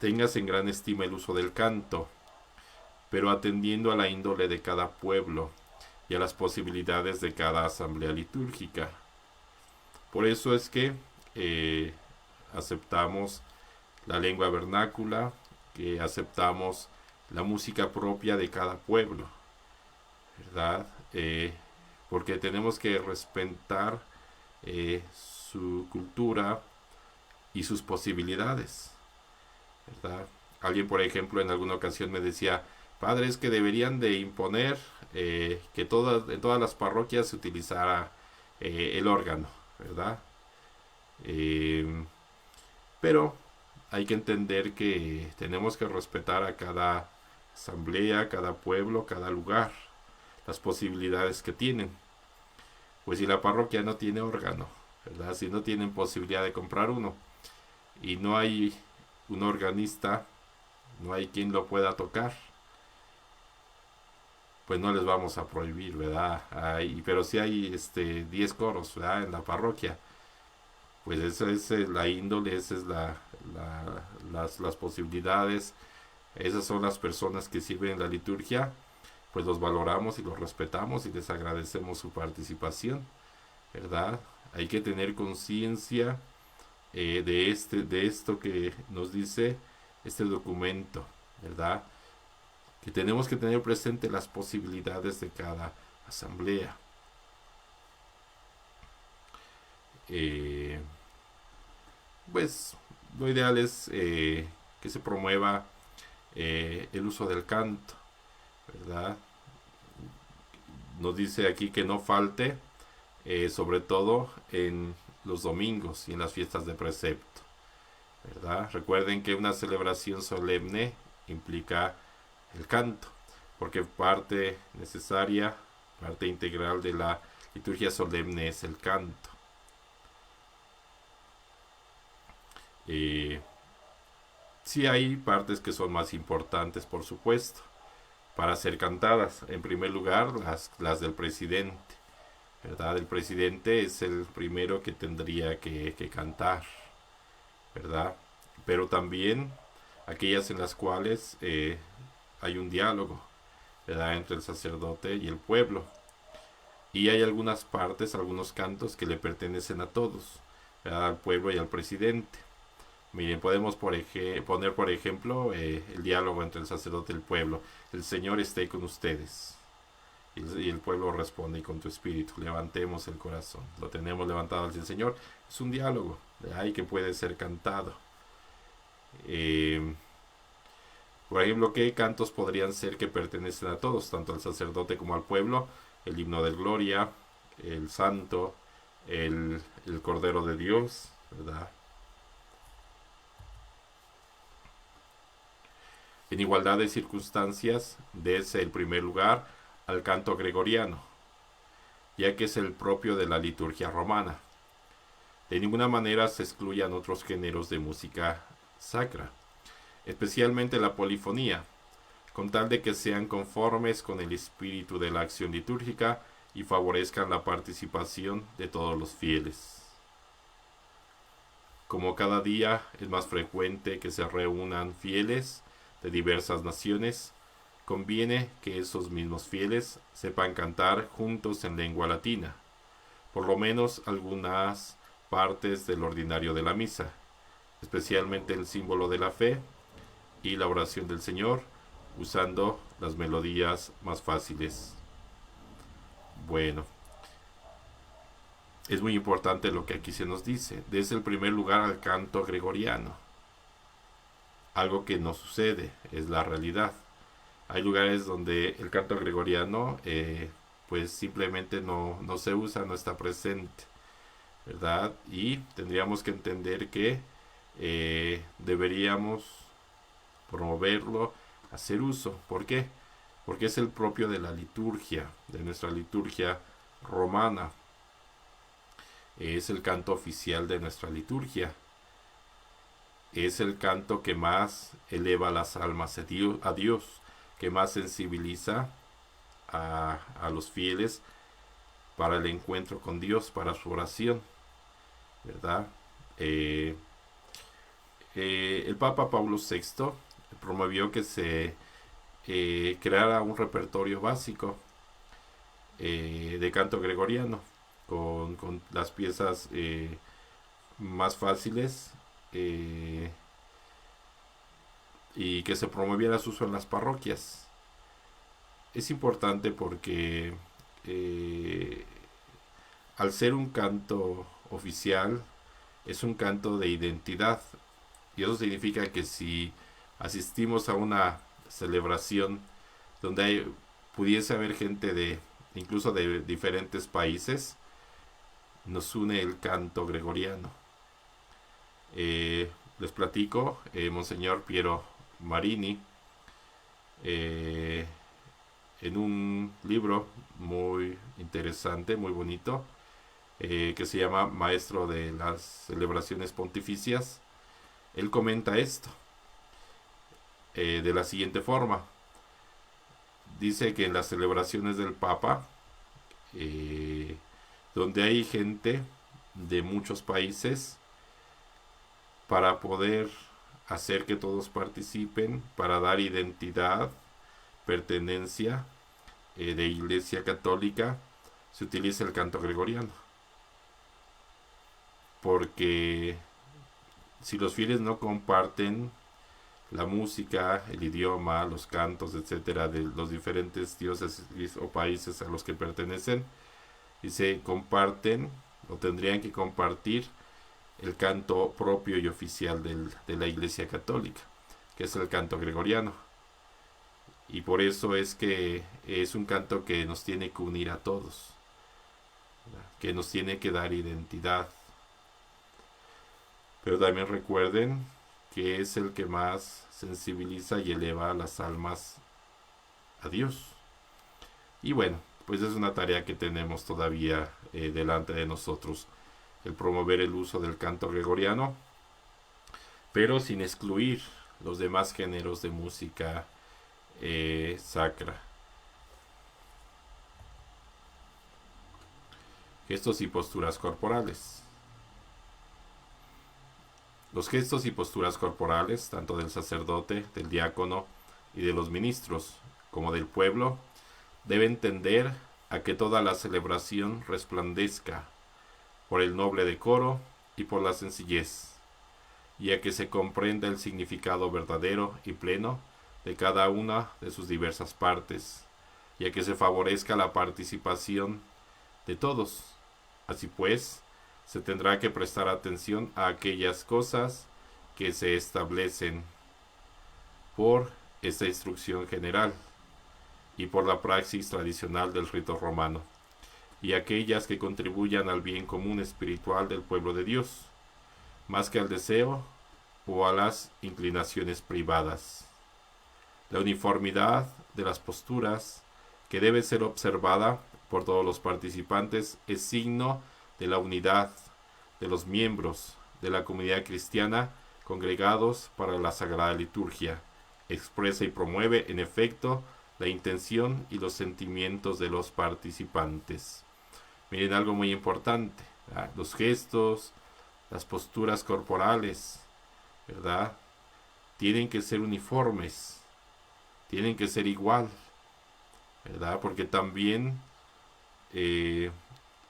Tengas en gran estima el uso del canto, pero atendiendo a la índole de cada pueblo y a las posibilidades de cada asamblea litúrgica. Por eso es que aceptamos la lengua vernácula, que aceptamos la música propia de cada pueblo, ¿verdad? Porque tenemos que respetar su cultura y sus posibilidades, ¿verdad? Alguien, por ejemplo, en alguna ocasión me decía, padre, es que deberían de imponer que en todas las parroquias se utilizara el órgano, ¿verdad? Pero hay que entender que tenemos que respetar a cada asamblea, cada pueblo, cada lugar, las posibilidades que tienen. Pues si la parroquia no tiene órgano, ¿verdad? Si no tienen posibilidad de comprar uno y no hay un organista, no hay quien lo pueda tocar, pues no les vamos a prohibir, ¿verdad? Pero si hay 10 coros, ¿verdad? En la parroquia, pues esa es la índole, esas es las posibilidades, esas son las personas que sirven en la liturgia, pues los valoramos y los respetamos y les agradecemos su participación, ¿verdad? Hay que tener conciencia de esto que nos dice este documento, ¿verdad? Que tenemos que tener presente las posibilidades de cada asamblea. Pues lo ideal es que se promueva el uso del canto, ¿verdad? Nos dice aquí que no falte, sobre todo en los domingos y en las fiestas de precepto, ¿verdad? Recuerden que una celebración solemne implica el canto, porque parte necesaria, parte integral de la liturgia solemne es el canto. Sí hay partes que son más importantes, por supuesto, para ser cantadas. En primer lugar, las del presidente, ¿verdad? El presidente es el primero que tendría que cantar, ¿verdad? Pero también aquellas en las cuales hay un diálogo, ¿verdad? Entre el sacerdote y el pueblo. Y hay algunas partes, algunos cantos que le pertenecen a todos, ¿verdad? Al pueblo y al presidente. Miren, podemos poner por ejemplo el diálogo entre el sacerdote y el pueblo. El Señor esté con ustedes. Y el pueblo responde, y con tu espíritu. Levantemos el corazón. Lo tenemos levantado hacia el Señor. Es un diálogo de ahí que puede ser cantado. Por ejemplo, ¿qué cantos podrían ser que pertenecen a todos, tanto al sacerdote como al pueblo? El himno de gloria, el santo, el Cordero de Dios, ¿verdad? En igualdad de circunstancias, dese el primer lugar al canto gregoriano, ya que es el propio de la liturgia romana. De ninguna manera se excluyan otros géneros de música sacra, especialmente la polifonía, con tal de que sean conformes con el espíritu de la acción litúrgica y favorezcan la participación de todos los fieles. Como cada día es más frecuente que se reúnan fieles de diversas naciones, conviene que esos mismos fieles sepan cantar juntos en lengua latina, por lo menos algunas partes del ordinario de la misa, especialmente el símbolo de la fe y la oración del Señor, usando las melodías más fáciles. Bueno, es muy importante lo que aquí se nos dice. Desde el primer lugar al canto gregoriano. Algo que no sucede, es la realidad. Hay lugares donde el canto gregoriano pues simplemente no se usa, no está presente, ¿verdad? Y tendríamos que entender que deberíamos promoverlo, hacer uso. ¿Por qué? Porque es el propio de la liturgia, de nuestra liturgia romana. Es el canto oficial de nuestra liturgia. Es el canto que más eleva las almas a Dios, que más sensibiliza a los fieles para el encuentro con Dios, para su oración, ¿verdad? El Papa Pablo VI promovió que se creara un repertorio básico de canto gregoriano con las piezas más fáciles y que se promoviera su uso en las parroquias. Es importante porque al ser un canto oficial es un canto de identidad, y eso significa que si asistimos a una celebración donde pudiese haber gente de incluso de diferentes países, nos une el canto gregoriano. Les platico, Monseñor Piero Marini, en un libro muy interesante, muy bonito, que se llama Maestro de las Celebraciones Pontificias, él comenta esto de la siguiente forma. Dice que en las celebraciones del Papa, donde hay gente de muchos países, para poder hacer que todos participen, para dar identidad, pertenencia de Iglesia Católica, se utiliza el canto gregoriano. Porque si los fieles no comparten la música, el idioma, los cantos, etcétera, de los diferentes dioses o países a los que pertenecen, y se comparten o tendrían que compartir el canto propio y oficial de la Iglesia Católica, que es el canto gregoriano. Y por eso es que es un canto que nos tiene que unir a todos, que nos tiene que dar identidad. Pero también recuerden que es el que más sensibiliza y eleva a las almas a Dios. Y bueno, pues es una tarea que tenemos todavía delante de nosotros, el promover el uso del canto gregoriano, pero sin excluir los demás géneros de música sacra. Gestos y posturas corporales. Los gestos y posturas corporales, tanto del sacerdote, del diácono y de los ministros, como del pueblo, deben tender a que toda la celebración resplandezca por el noble decoro y por la sencillez, y a que se comprenda el significado verdadero y pleno de cada una de sus diversas partes, y a que se favorezca la participación de todos. Así pues, se tendrá que prestar atención a aquellas cosas que se establecen por esta instrucción general y por la praxis tradicional del rito romano, y aquellas que contribuyan al bien común espiritual del pueblo de Dios, más que al deseo o a las inclinaciones privadas. La uniformidad de las posturas, que debe ser observada por todos los participantes, es signo de la unidad de los miembros de la comunidad cristiana congregados para la Sagrada Liturgia. Expresa y promueve, en efecto, la intención y los sentimientos de los participantes. Miren algo muy importante, ¿verdad? Los gestos, las posturas corporales, ¿verdad? Tienen que ser uniformes, tienen que ser igual, ¿verdad? Porque también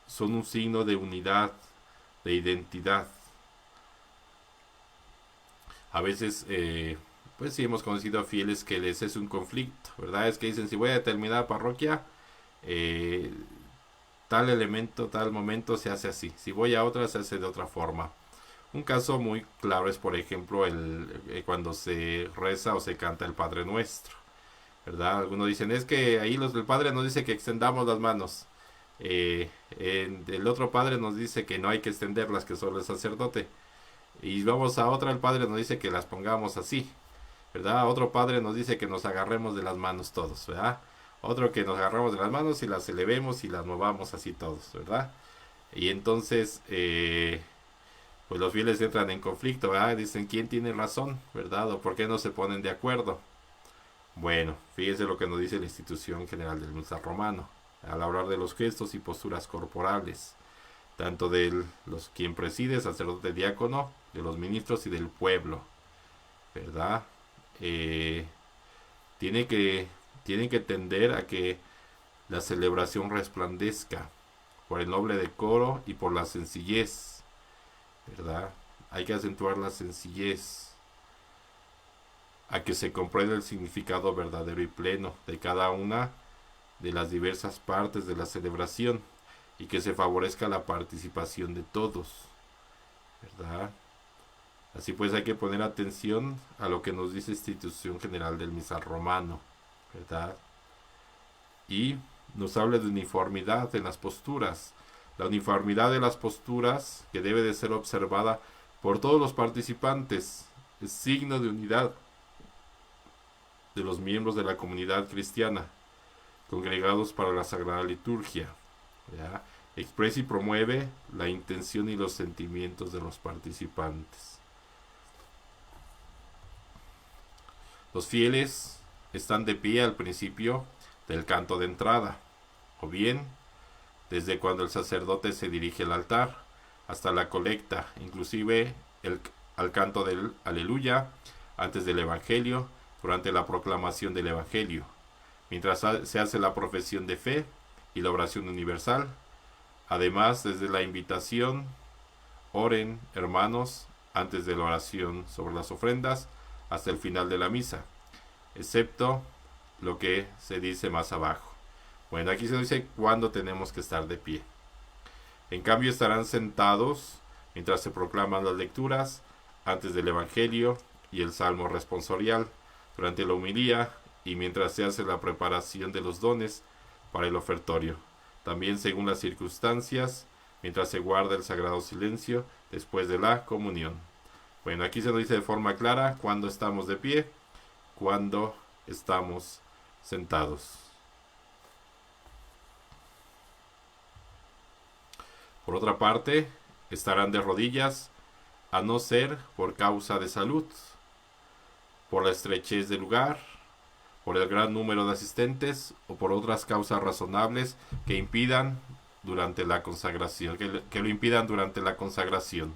son un signo de unidad, de identidad. A veces, pues sí hemos conocido a fieles que les es un conflicto, ¿verdad? Es que dicen, si voy a determinada parroquia, tal elemento, tal momento se hace así. Si voy a otra, se hace de otra forma. Un caso muy claro es, por ejemplo, cuando se reza o se canta el Padre Nuestro, ¿verdad? Algunos dicen, es que ahí el Padre nos dice que extendamos las manos. El otro Padre nos dice que no hay que extenderlas, que solo el sacerdote. Y vamos a otra, el Padre nos dice que las pongamos así, ¿verdad? Otro Padre nos dice que nos agarremos de las manos todos, ¿verdad? Otro que nos agarramos de las manos y las elevemos y las movamos así todos, ¿verdad? Y entonces, pues los fieles entran en conflicto, ¿verdad? Dicen, ¿quién tiene razón, verdad? ¿O por qué no se ponen de acuerdo? Bueno, fíjense lo que nos dice la institución general del Misal Romano al hablar de los gestos y posturas corporales, tanto de quien preside, sacerdote, diácono, de los ministros y del pueblo, ¿verdad? Tienen que tender a que la celebración resplandezca por el noble decoro y por la sencillez, ¿verdad? Hay que acentuar la sencillez, a que se comprenda el significado verdadero y pleno de cada una de las diversas partes de la celebración y que se favorezca la participación de todos, ¿verdad? Así pues hay que poner atención a lo que nos dice la institución general del misal romano, ¿verdad? Y nos habla de uniformidad en las posturas. La uniformidad de las posturas, que debe de ser observada por todos los participantes, es signo de unidad de los miembros de la comunidad cristiana congregados para la Sagrada Liturgia, ¿ya? Expresa y promueve la intención y los sentimientos de los participantes. Los fieles están de pie al principio del canto de entrada, o bien desde cuando el sacerdote se dirige al altar hasta la colecta, inclusive al canto del Aleluya, antes del Evangelio, durante la proclamación del Evangelio, mientras se hace la profesión de fe y la oración universal. Además, desde la invitación, oren, hermanos, antes de la oración sobre las ofrendas, hasta el final de la misa, excepto lo que se dice más abajo. Bueno, aquí se dice cuándo tenemos que estar de pie. En cambio estarán sentados mientras se proclaman las lecturas antes del Evangelio y el Salmo responsorial, durante la homilía y mientras se hace la preparación de los dones para el ofertorio. También según las circunstancias, mientras se guarda el sagrado silencio después de la comunión. Bueno, aquí se nos dice de forma clara cuándo estamos de pie, cuándo estamos sentados. Por otra parte, estarán de rodillas, a no ser por causa de salud, por la estrechez del lugar, por el gran número de asistentes o por otras causas razonables que impidan durante la consagración, que lo impidan durante la consagración.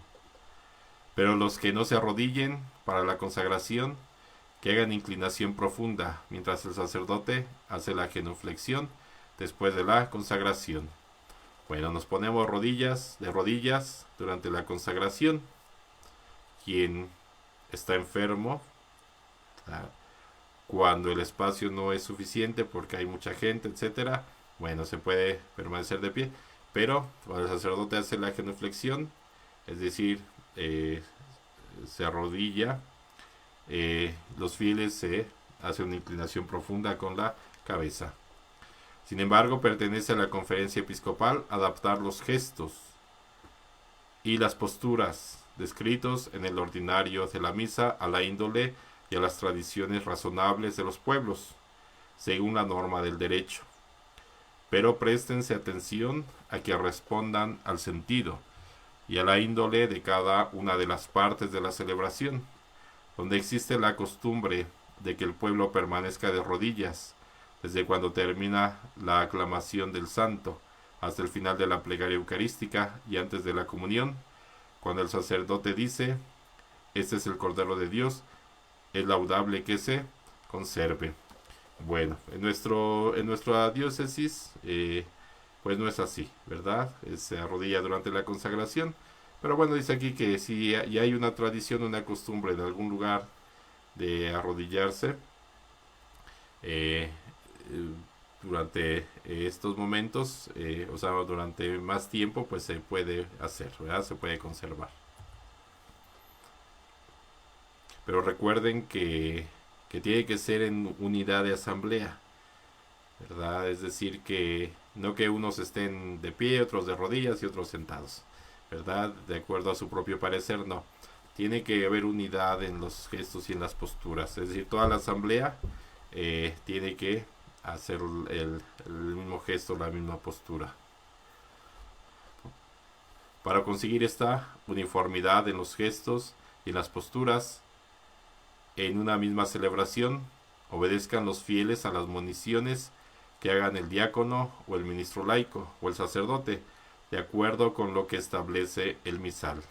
Pero los que no se arrodillen para la consagración, que hagan inclinación profunda mientras el sacerdote hace la genuflexión después de la consagración. Bueno, nos ponemos de rodillas durante la consagración. Quien está enfermo, cuando el espacio no es suficiente porque hay mucha gente, etcétera, bueno, se puede permanecer de pie, pero cuando el sacerdote hace la genuflexión, es decir, se arrodilla, los fieles se hacen una inclinación profunda con la cabeza. Sin embargo, pertenece a la conferencia episcopal adaptar los gestos y las posturas descritos en el ordinario de la misa a la índole y a las tradiciones razonables de los pueblos, según la norma del derecho. Pero préstense atención a que respondan al sentido y a la índole de cada una de las partes de la celebración, donde existe la costumbre de que el pueblo permanezca de rodillas desde cuando termina la aclamación del santo hasta el final de la plegaria eucarística y antes de la comunión, cuando el sacerdote dice: este es el Cordero de Dios, es laudable que se conserve. Bueno, en nuestra diócesis pues no es así, ¿verdad? Se arrodilla durante la consagración, pero bueno, dice aquí que si ya hay una tradición, una costumbre en algún lugar de arrodillarse durante estos momentos, o sea, durante más tiempo, pues se puede hacer, ¿verdad? Se puede conservar. Pero recuerden que tiene que ser en unidad de asamblea, ¿verdad? Es decir, que no que unos estén de pie, otros de rodillas y otros sentados, ¿verdad? De acuerdo a su propio parecer, no. Tiene que haber unidad en los gestos y en las posturas. Es decir, toda la asamblea tiene que hacer el mismo gesto, la misma postura. Para conseguir esta uniformidad en los gestos y en las posturas, en una misma celebración, obedezcan los fieles a las moniciones que hagan el diácono o el ministro laico o el sacerdote, de acuerdo con lo que establece el misal.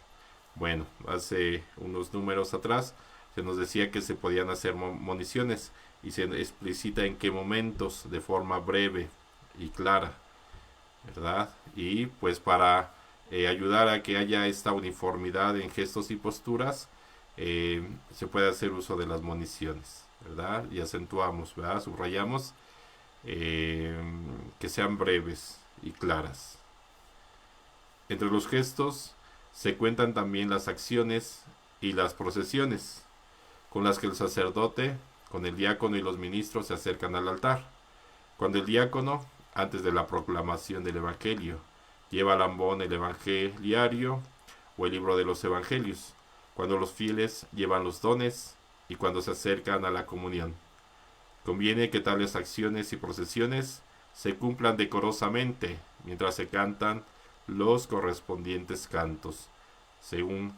Bueno, hace unos números atrás se nos decía que se podían hacer moniciones y se explicita en qué momentos, de forma breve y clara, ¿verdad? Y pues para ayudar a que haya esta uniformidad en gestos y posturas, se puede hacer uso de las moniciones, ¿verdad? Y acentuamos, ¿verdad? Subrayamos que sean breves y claras. Entre los gestos se cuentan también las acciones y las procesiones con las que el sacerdote, con el diácono y los ministros se acercan al altar. Cuando el diácono, antes de la proclamación del Evangelio, lleva al ambón el evangeliario o el libro de los evangelios, cuando los fieles llevan los dones y cuando se acercan a la comunión. Conviene que tales acciones y procesiones se cumplan decorosamente mientras se cantan los correspondientes cantos, según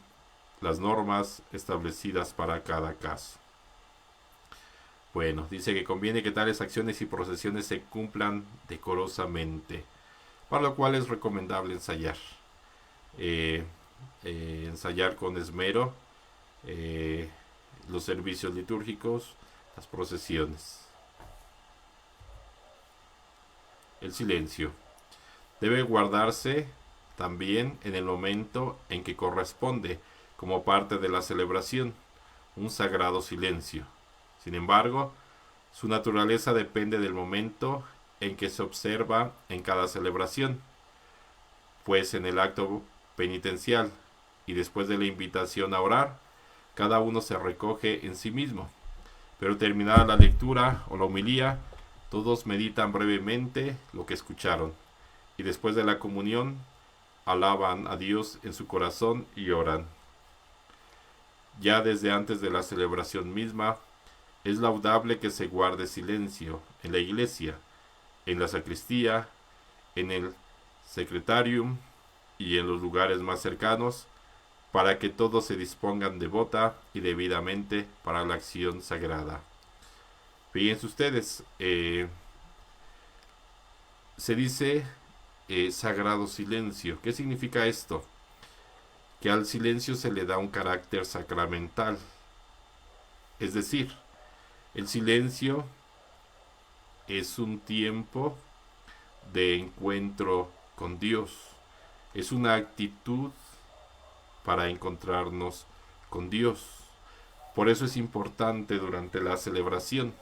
las normas establecidas para cada caso. Bueno, dice que conviene que tales acciones y procesiones se cumplan decorosamente, para lo cual es recomendable ensayar. Ensayar con esmero los servicios litúrgicos, las procesiones. El silencio debe guardarse también en el momento en que corresponde como parte de la celebración, un sagrado silencio. Sin embargo, su naturaleza depende del momento en que se observa en cada celebración, pues en el acto penitencial y después de la invitación a orar, cada uno se recoge en sí mismo. Pero terminada la lectura o la homilía, todos meditan brevemente lo que escucharon y después de la comunión alaban a Dios en su corazón y oran. Ya desde antes de la celebración misma, es laudable que se guarde silencio en la iglesia, en la sacristía, en el secretarium y en los lugares más cercanos, para que todos se dispongan devota y debidamente para la acción sagrada. Fíjense ustedes, se dice sagrado silencio. ¿Qué significa esto? Que al silencio se le da un carácter sacramental. Es decir, el silencio es un tiempo de encuentro con Dios. Es una actitud para encontrarnos con Dios. Por eso es importante durante la celebración.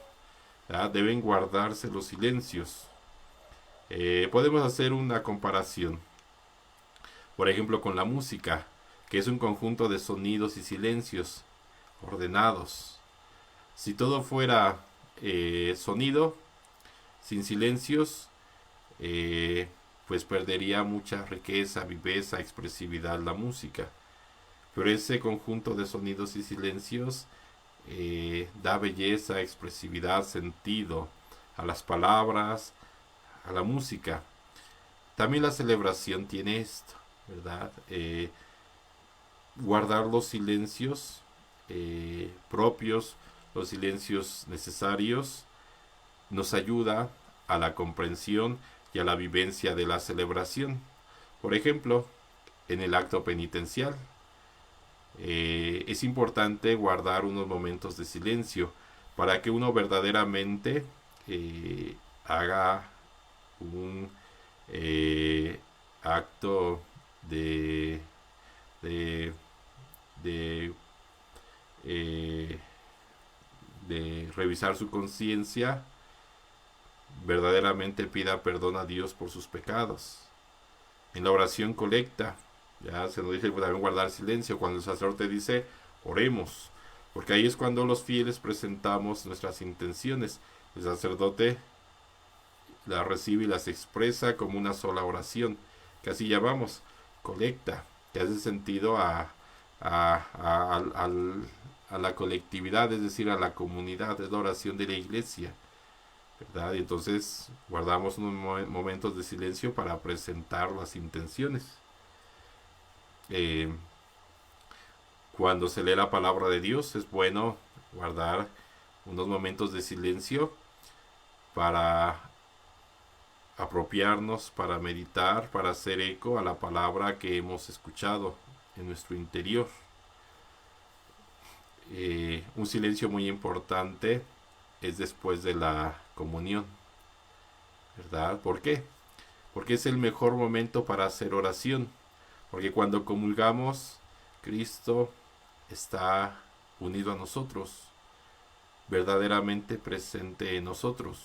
Deben guardarse los silencios. Podemos hacer una comparación, por ejemplo, con la música, que es un conjunto de sonidos y silencios ordenados. Si todo fuera sonido, sin silencios, pues perdería mucha riqueza, viveza, expresividad la música. Pero ese conjunto de sonidos y silencios da belleza, expresividad, sentido a las palabras, a la música. También la celebración tiene esto, ¿verdad? Guardar los silencios propios, los silencios necesarios, nos ayuda a la comprensión y a la vivencia de la celebración. Por ejemplo, en el acto penitencial, es importante guardar unos momentos de silencio para que uno verdaderamente haga un acto de de, de revisar su conciencia, verdaderamente pida perdón a Dios por sus pecados. En la oración colecta, ya se nos dice también guardar silencio cuando el sacerdote dice oremos, porque ahí es cuando los fieles presentamos nuestras intenciones. El sacerdote las recibe y las expresa como una sola oración, que así llamamos colecta, que hace sentido a la colectividad, es decir, a la comunidad, es la oración de la iglesia, ¿verdad? Y entonces guardamos unos momentos de silencio para presentar las intenciones. Cuando se lee la palabra de Dios es bueno guardar unos momentos de silencio para apropiarnos, para meditar, para hacer eco a la palabra que hemos escuchado en nuestro interior. Un silencio muy importante es después de la comunión, ¿verdad? ¿Por qué? Porque es el mejor momento para hacer oración, porque cuando comulgamos, Cristo está unido a nosotros, verdaderamente presente en nosotros.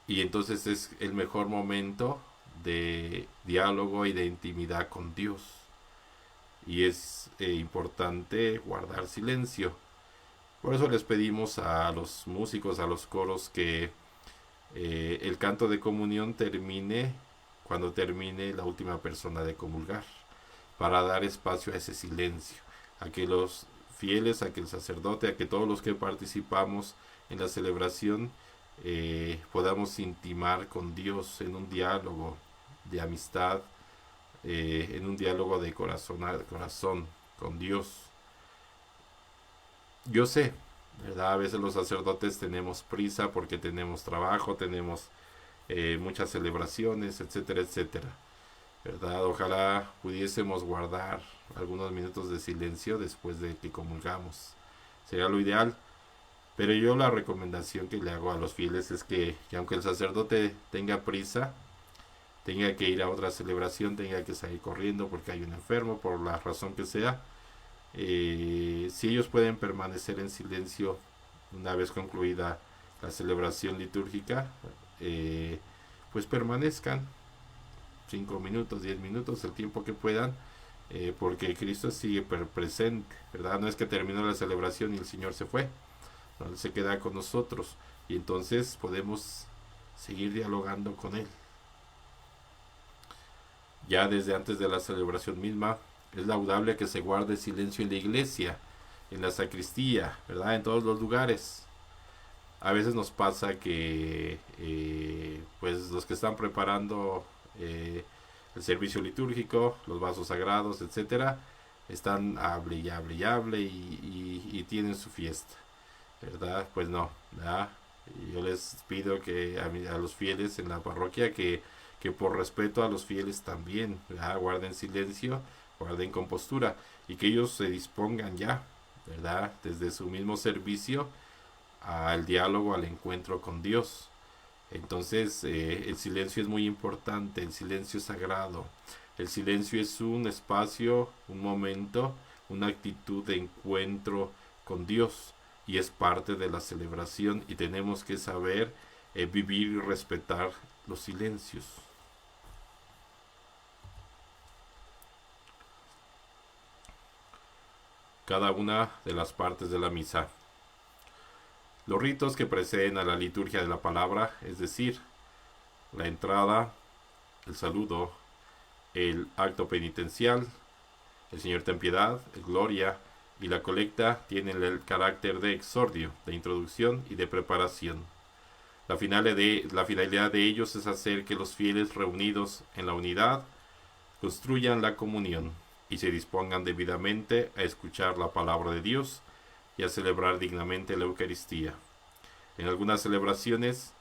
Y entonces es el mejor momento de diálogo y de intimidad con Dios. Y es importante guardar silencio. Por eso les pedimos a los músicos, a los coros, que el canto de comunión termine cuando termine la última persona de comulgar, para dar espacio a ese silencio, a que los fieles, a que el sacerdote, a que todos los que participamos en la celebración podamos intimar con Dios en un diálogo de amistad, en un diálogo de corazón a corazón con Dios. Yo sé, ¿verdad? A veces los sacerdotes tenemos prisa porque tenemos trabajo, tenemos muchas celebraciones, etcétera, etcétera, ¿verdad? Ojalá pudiésemos guardar algunos minutos de silencio después de que comulgamos. Sería lo ideal. Pero yo la recomendación que le hago a los fieles es que aunque el sacerdote tenga prisa, tenga que ir a otra celebración, tenga que salir corriendo porque hay un enfermo, por la razón que sea, Si ellos pueden permanecer en silencio una vez concluida la celebración litúrgica, pues permanezcan 5 minutos, 10 minutos, el tiempo que puedan, porque Cristo sigue presente, ¿verdad? No es que terminó la celebración y el Señor se fue, ¿no? Él se queda con nosotros y entonces podemos seguir dialogando con Él. Ya desde antes de la celebración misma, es laudable que se guarde silencio en la iglesia, en la sacristía, ¿verdad? En todos los lugares. A veces nos pasa que pues los que están preparando el servicio litúrgico, los vasos sagrados, etcétera, están hable y hable y tienen su fiesta, ¿verdad? Pues no, ¿verdad? Yo les pido que a los fieles en la parroquia que por respeto a los fieles también, ¿verdad? Guarden silencio, guarden compostura y que ellos se dispongan ya, ¿verdad? Desde su mismo servicio al diálogo, al encuentro con Dios. Entonces el silencio es muy importante, el silencio es sagrado. El silencio es un espacio, un momento, una actitud de encuentro con Dios y es parte de la celebración y tenemos que saber vivir y respetar los silencios. Cada una de las partes de la misa. Los ritos que preceden a la liturgia de la palabra, es decir, la entrada, el saludo, el acto penitencial, el Señor ten piedad, el gloria y la colecta tienen el carácter de exordio, de introducción y de preparación. La finalidad de ellos es hacer que los fieles reunidos en la unidad construyan la comunión y se dispongan debidamente a escuchar la palabra de Dios y a celebrar dignamente la Eucaristía. En algunas celebraciones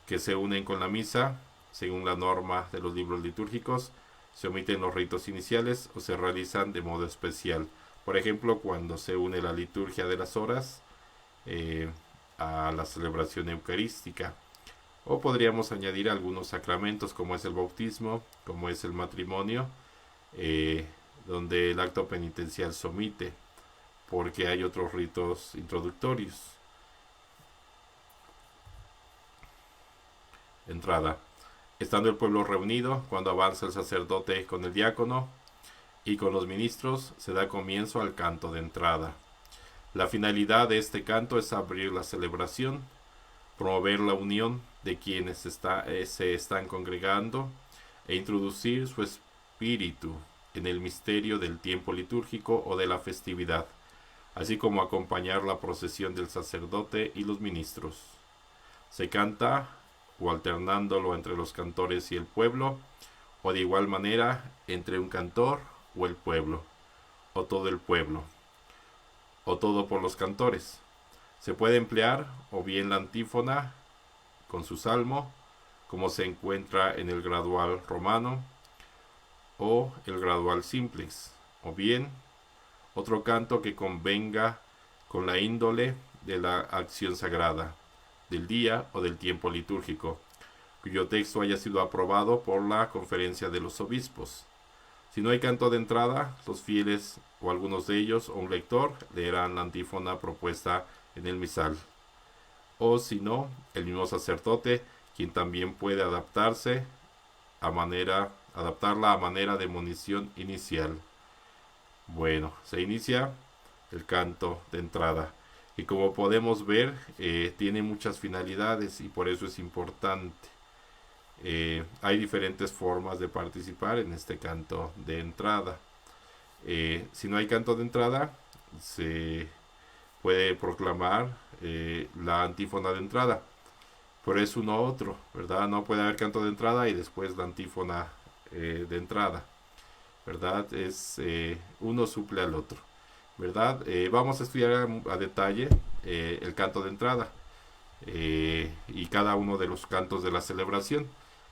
que se unen con la misa, según la norma de los libros litúrgicos, se omiten los ritos iniciales o se realizan de modo especial. Por ejemplo, cuando se une la liturgia de las horas a la celebración eucarística. O podríamos añadir algunos sacramentos como es el bautismo, como es el matrimonio, donde el acto penitencial se omite, porque hay otros ritos introductorios. Entrada. Estando el pueblo reunido, cuando avanza el sacerdote con el diácono y con los ministros, se da comienzo al canto de entrada. La finalidad de este canto es abrir la celebración, promover la unión de quienes se están congregando e introducir su espíritu en el misterio del tiempo litúrgico o de la festividad, así como acompañar la procesión del sacerdote y los ministros. Se canta o alternándolo entre los cantores y el pueblo, o de igual manera entre un cantor o el pueblo, o todo el pueblo, o todo por los cantores. Se puede emplear o bien la antífona con su salmo, como se encuentra en el gradual romano, o el gradual simplex, o bien otro canto que convenga con la índole de la acción sagrada, del día o del tiempo litúrgico, cuyo texto haya sido aprobado por la conferencia de los obispos. Si no hay canto de entrada, los fieles o algunos de ellos o un lector leerán la antífona propuesta en el misal. O si no, el mismo sacerdote, quien también puede adaptarla a manera de munición inicial. Bueno, se inicia el canto de entrada. Y como podemos ver, tiene muchas finalidades y por eso es importante. Hay diferentes formas de participar en este canto de entrada. Si no hay canto de entrada, se puede proclamar la antífona de entrada. Pero es uno u otro, ¿verdad? No puede haber canto de entrada y después la antífona de entrada, ¿verdad? Uno suple al otro, ¿verdad? Vamos a estudiar a detalle el canto de entrada y cada uno de los cantos de la celebración.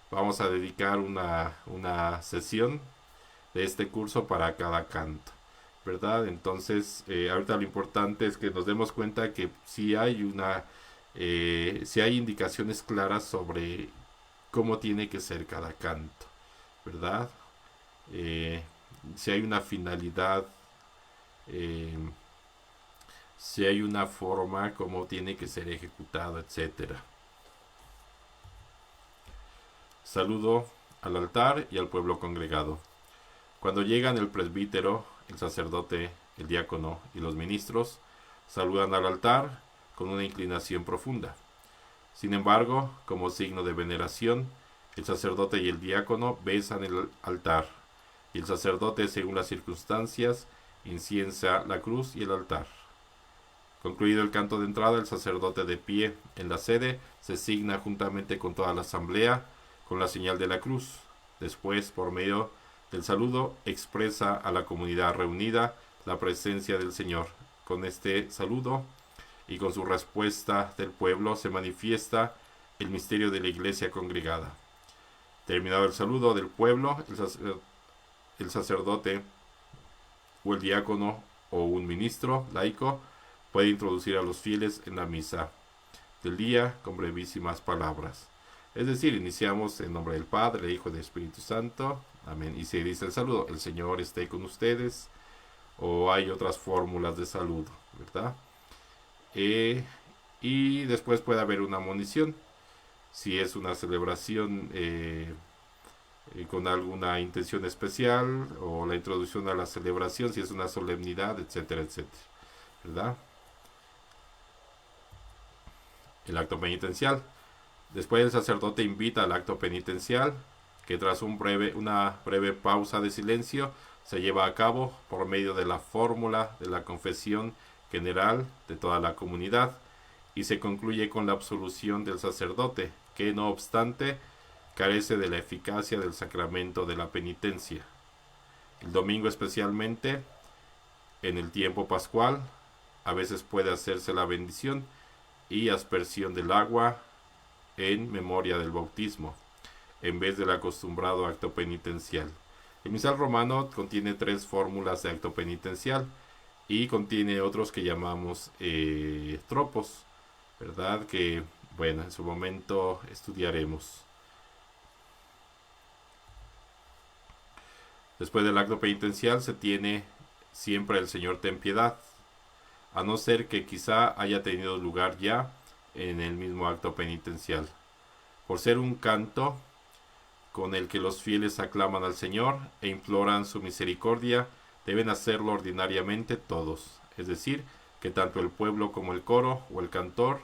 Vamos a dedicar una sesión de este curso para cada canto, ¿verdad? Entonces, ahorita lo importante es que nos demos cuenta que si hay indicaciones claras sobre cómo tiene que ser cada canto, ¿verdad? Si hay una finalidad eh, si hay una forma como tiene que ser ejecutado, etcétera. Saludo al altar y al pueblo congregado. Cuando llegan el presbítero, el sacerdote, el diácono y los ministros, saludan al altar con una inclinación profunda. Sin embargo, como signo de veneración, el sacerdote y el diácono besan el altar, y el sacerdote, según las circunstancias, inciensa la cruz y el altar. Concluido el canto de entrada, el sacerdote de pie en la sede se signa juntamente con toda la asamblea con la señal de la cruz. Después, por medio del saludo, expresa a la comunidad reunida la presencia del Señor. Con este saludo y con su respuesta del pueblo se manifiesta el misterio de la iglesia congregada. Terminado el saludo del pueblo, el sacerdote o el diácono o un ministro laico puede introducir a los fieles en la misa del día con brevísimas palabras. Es decir, iniciamos en nombre del Padre, del Hijo y del Espíritu Santo. Amén. Y se dice el saludo, el Señor esté con ustedes. O hay otras fórmulas de saludo, ¿verdad? Y después puede haber una monición. Si es una celebración con alguna intención especial, o la introducción a la celebración, si es una solemnidad, etcétera, etcétera, ¿verdad? El acto penitencial. Después el sacerdote invita al acto penitencial, que tras una breve pausa de silencio se lleva a cabo por medio de la fórmula de la confesión general de toda la comunidad y se concluye con la absolución del sacerdote, que no obstante carece de la eficacia del sacramento de la penitencia. El domingo especialmente, en el tiempo pascual, a veces puede hacerse la bendición y aspersión del agua en memoria del bautismo, en vez del acostumbrado acto penitencial. El misal romano contiene 3 fórmulas de acto penitencial y contiene otros que llamamos tropos, ¿verdad? Que, bueno, en su momento estudiaremos. Después del acto penitencial se tiene siempre el Señor ten piedad, a no ser que quizá haya tenido lugar ya en el mismo acto penitencial. Por ser un canto con el que los fieles aclaman al Señor e imploran su misericordia, deben hacerlo ordinariamente todos, es decir, que tanto el pueblo como el coro o el cantor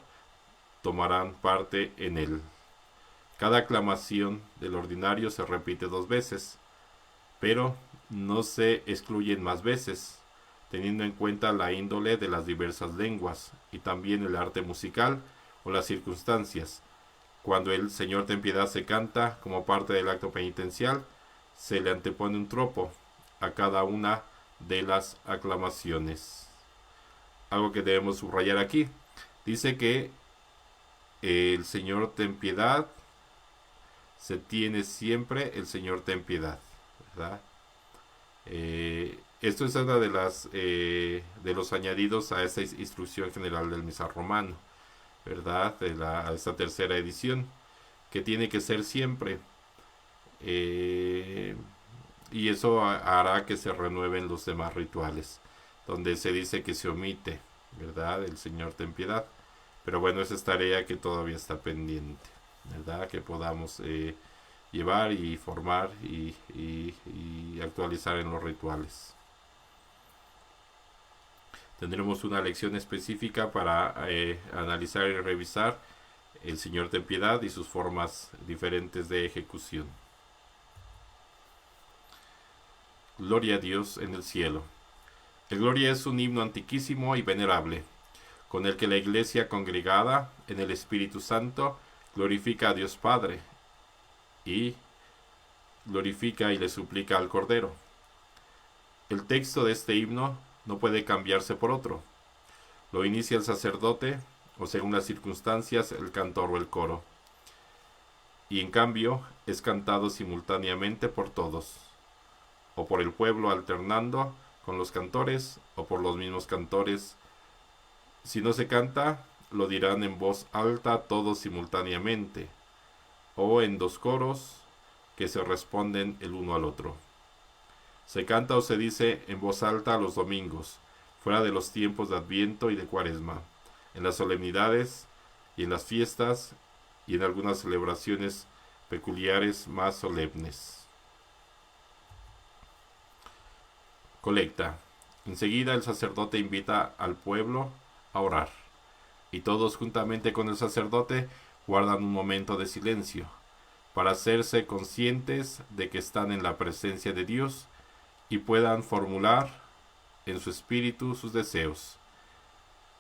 tomarán parte en él. Cada aclamación del ordinario se repite 2 veces, pero no se excluyen más veces, teniendo en cuenta la índole de las diversas lenguas y también el arte musical o las circunstancias. Cuando el Señor ten piedad se canta como parte del acto penitencial, se le antepone un tropo a cada una de las aclamaciones. Algo que debemos subrayar aquí. Dice que el Señor ten piedad, se tiene siempre el Señor ten piedad, ¿verdad? Esto es una de los añadidos a esa instrucción general del misal romano, ¿verdad? Esta tercera edición, que tiene que ser siempre. Y eso hará que se renueven los demás rituales, donde se dice que se omite, ¿verdad? El Señor ten piedad. Pero bueno, esa es tarea que todavía está pendiente, ¿verdad? Que podamos llevar y formar y actualizar en los rituales. Tendremos una lección específica para analizar y revisar el Señor ten piedad y sus formas diferentes de ejecución. Gloria a Dios en el cielo. El Gloria es un himno antiquísimo y venerable, con el que la Iglesia congregada en el Espíritu Santo glorifica a Dios Padre y glorifica y le suplica al Cordero. El texto de este himno no puede cambiarse por otro. Lo inicia el sacerdote o, según las circunstancias, el cantor o el coro. Y en cambio es cantado simultáneamente por todos, o por el pueblo alternando con los cantores o por los mismos cantores. Si no se canta, lo dirán en voz alta todos simultáneamente, o en 2 coros que se responden el uno al otro. Se canta o se dice en voz alta los domingos, fuera de los tiempos de Adviento y de Cuaresma, en las solemnidades y en las fiestas y en algunas celebraciones peculiares más solemnes. Colecta. Enseguida el sacerdote invita al pueblo a orar, y todos juntamente con el sacerdote guardan un momento de silencio, para hacerse conscientes de que están en la presencia de Dios y puedan formular en su espíritu sus deseos.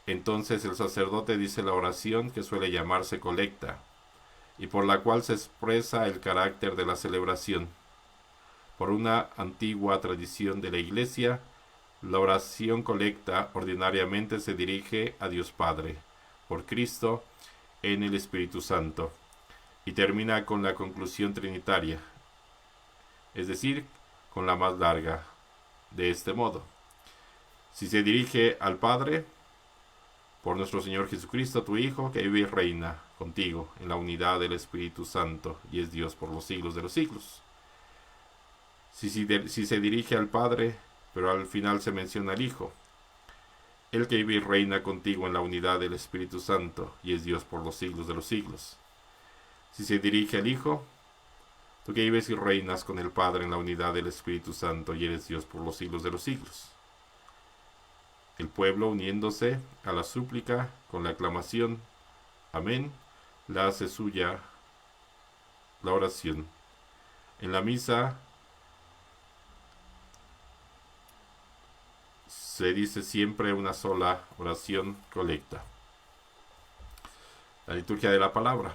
Entonces el sacerdote dice la oración que suele llamarse colecta, y por la cual se expresa el carácter de la celebración. Por una antigua tradición de la Iglesia, la oración colecta ordinariamente se dirige a Dios Padre, por Cristo, en el Espíritu Santo, y termina con la conclusión trinitaria, es decir, con la más larga, de este modo. Si se dirige al Padre, por nuestro Señor Jesucristo, tu Hijo, que vive y reina contigo en la unidad del Espíritu Santo, y es Dios por los siglos de los siglos. Si se dirige al Padre, pero al final se menciona al Hijo, el que vive y reina contigo en la unidad del Espíritu Santo, y es Dios por los siglos de los siglos. Si se dirige al Hijo, tú que vives y reinas con el Padre en la unidad del Espíritu Santo, y eres Dios por los siglos de los siglos. El pueblo, uniéndose a la súplica con la aclamación, amén, la hace suya la oración. En la misa se dice siempre una sola oración colecta. La liturgia de la palabra.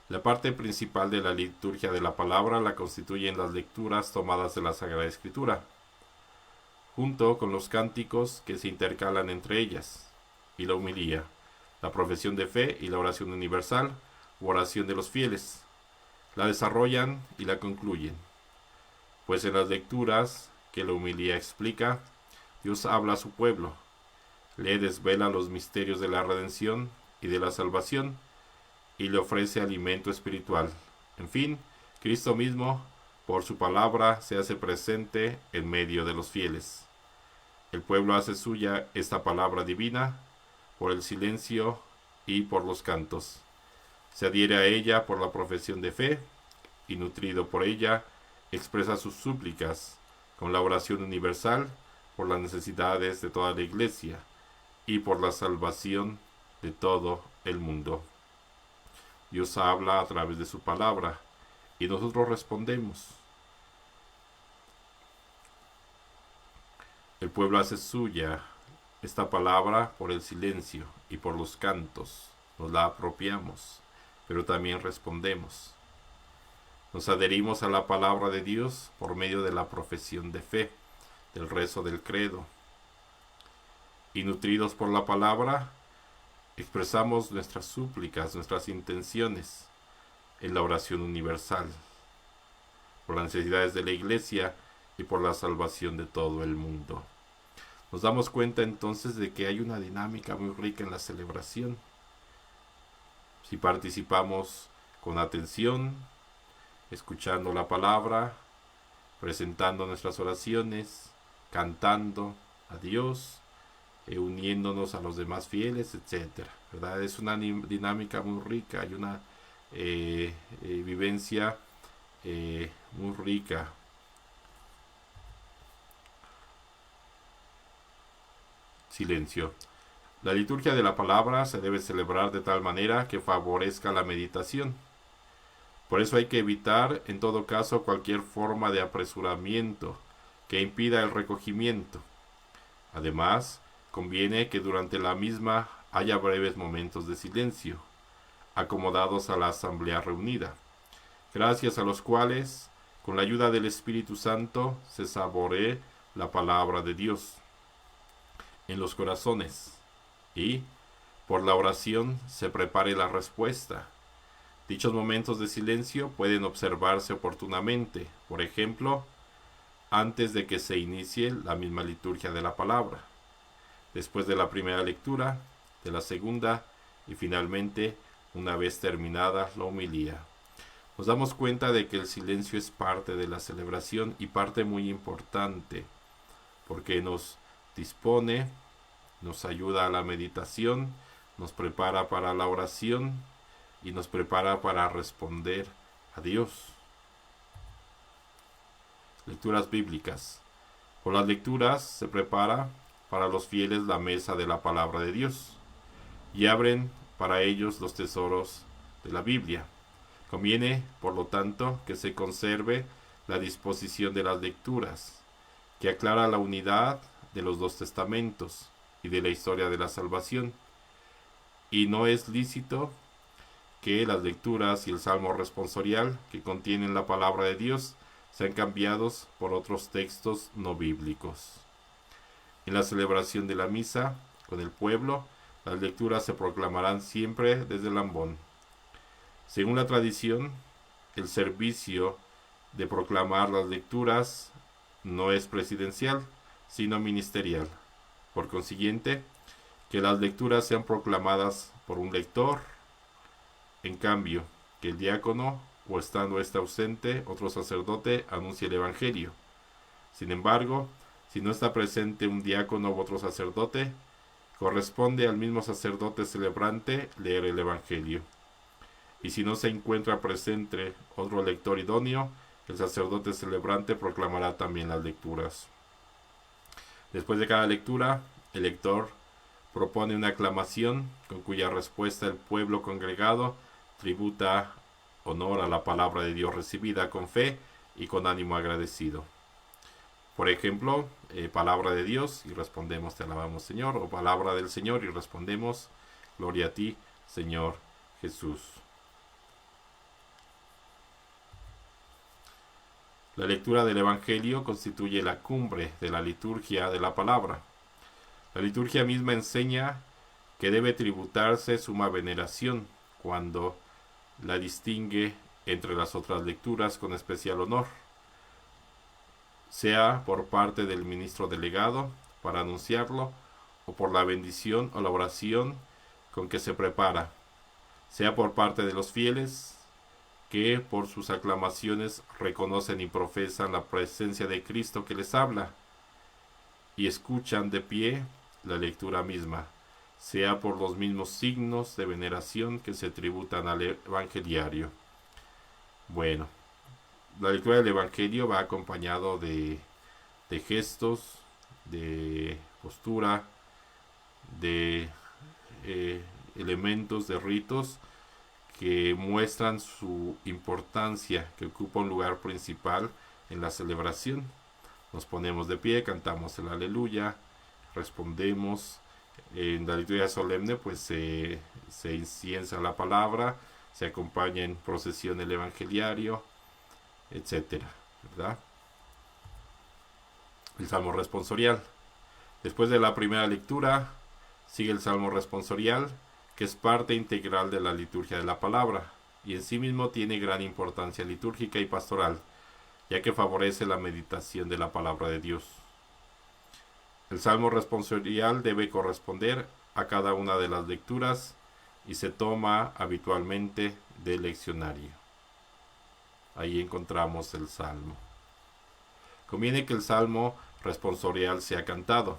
La parte principal de la liturgia de la palabra la constituyen las lecturas tomadas de la Sagrada Escritura, junto con los cánticos que se intercalan entre ellas, y la homilía, la profesión de fe y la oración universal, u oración de los fieles. La desarrollan y la concluyen, pues en las lecturas que la homilía explica, Dios habla a su pueblo, le desvela los misterios de la redención y de la salvación, y le ofrece alimento espiritual. En fin, Cristo mismo, por su palabra, se hace presente en medio de los fieles. El pueblo hace suya esta palabra divina por el silencio y por los cantos. Se adhiere a ella por la profesión de fe y, nutrido por ella, expresa sus súplicas con la oración universal por las necesidades de toda la Iglesia y por la salvación de todo el mundo. Dios habla a través de su palabra y nosotros respondemos. El pueblo hace suya esta palabra por el silencio y por los cantos. Nos la apropiamos, pero también respondemos. Nos adherimos a la palabra de Dios por medio de la profesión de fe, del rezo del credo. Y nutridos por la palabra, expresamos nuestras súplicas, nuestras intenciones en la oración universal, por las necesidades de la Iglesia y por la salvación de todo el mundo. Nos damos cuenta entonces de que hay una dinámica muy rica en la celebración. Si participamos con atención, escuchando la palabra, presentando nuestras oraciones, cantando a Dios, uniéndonos a los demás fieles, etcétera, ¿verdad? Es una dinámica muy rica, hay una vivencia muy rica. Silencio. La liturgia de la palabra se debe celebrar de tal manera que favorezca la meditación. Por eso hay que evitar en todo caso cualquier forma de apresuramiento que impida el recogimiento. Además, conviene que durante la misma haya breves momentos de silencio, acomodados a la asamblea reunida, gracias a los cuales, con la ayuda del Espíritu Santo, se saboree la palabra de Dios en los corazones y, por la oración, se prepare la respuesta. Dichos momentos de silencio pueden observarse oportunamente, por ejemplo, antes de que se inicie la misma liturgia de la palabra, después de la primera lectura, de la segunda y finalmente una vez terminada la homilía. Nos damos cuenta de que el silencio es parte de la celebración y parte muy importante, porque nos dispone, nos ayuda a la meditación, nos prepara para la oración y nos prepara para responder a Dios. Lecturas bíblicas. Por las lecturas se prepara para los fieles la mesa de la palabra de Dios y abren para ellos los tesoros de la Biblia. Conviene, por lo tanto, que se conserve la disposición de las lecturas, que aclara la unidad de los dos testamentos y de la historia de la salvación. Y no es lícito que las lecturas y el salmo responsorial que contienen la palabra de Dios sean cambiados por otros textos no bíblicos. En la celebración de la misa con el pueblo, las lecturas se proclamarán siempre desde el ambón. Según la tradición, el servicio de proclamar las lecturas no es presidencial, sino ministerial. Por consiguiente, que las lecturas sean proclamadas por un lector, en cambio, que el diácono, o estando éste ausente, otro sacerdote anuncie el evangelio. Sin embargo, si no está presente un diácono u otro sacerdote, corresponde al mismo sacerdote celebrante leer el evangelio. Y si no se encuentra presente otro lector idóneo, el sacerdote celebrante proclamará también las lecturas. Después de cada lectura, el lector propone una aclamación con cuya respuesta el pueblo congregado tributa honor a la palabra de Dios recibida con fe y con ánimo agradecido. Por ejemplo, palabra de Dios y respondemos te alabamos Señor, o palabra del Señor y respondemos gloria a ti Señor Jesús. La lectura del Evangelio constituye la cumbre de la liturgia de la palabra. La liturgia misma enseña que debe tributarse suma veneración cuando la distingue entre las otras lecturas con especial honor, sea por parte del ministro delegado para anunciarlo, o por la bendición o la oración con que se prepara, sea por parte de los fieles, que por sus aclamaciones reconocen y profesan la presencia de Cristo que les habla, y escuchan de pie la lectura misma, sea por los mismos signos de veneración que se tributan al evangeliario. Bueno, la lectura del evangelio va acompañado de gestos, de postura, de elementos, de ritos que muestran su importancia, que ocupa un lugar principal en la celebración. Nos ponemos de pie, cantamos el aleluya, respondemos. En la liturgia solemne pues se inciensa la palabra, se acompaña en procesión el evangeliario, etcétera, ¿verdad? El salmo responsorial. Después de la primera lectura sigue el salmo responsorial, que es parte integral de la liturgia de la palabra y en sí mismo tiene gran importancia litúrgica y pastoral, ya que favorece la meditación de la palabra de Dios. El salmo responsorial debe corresponder a cada una de las lecturas y se toma habitualmente del leccionario. Ahí encontramos el salmo. Conviene que el salmo responsorial sea cantado,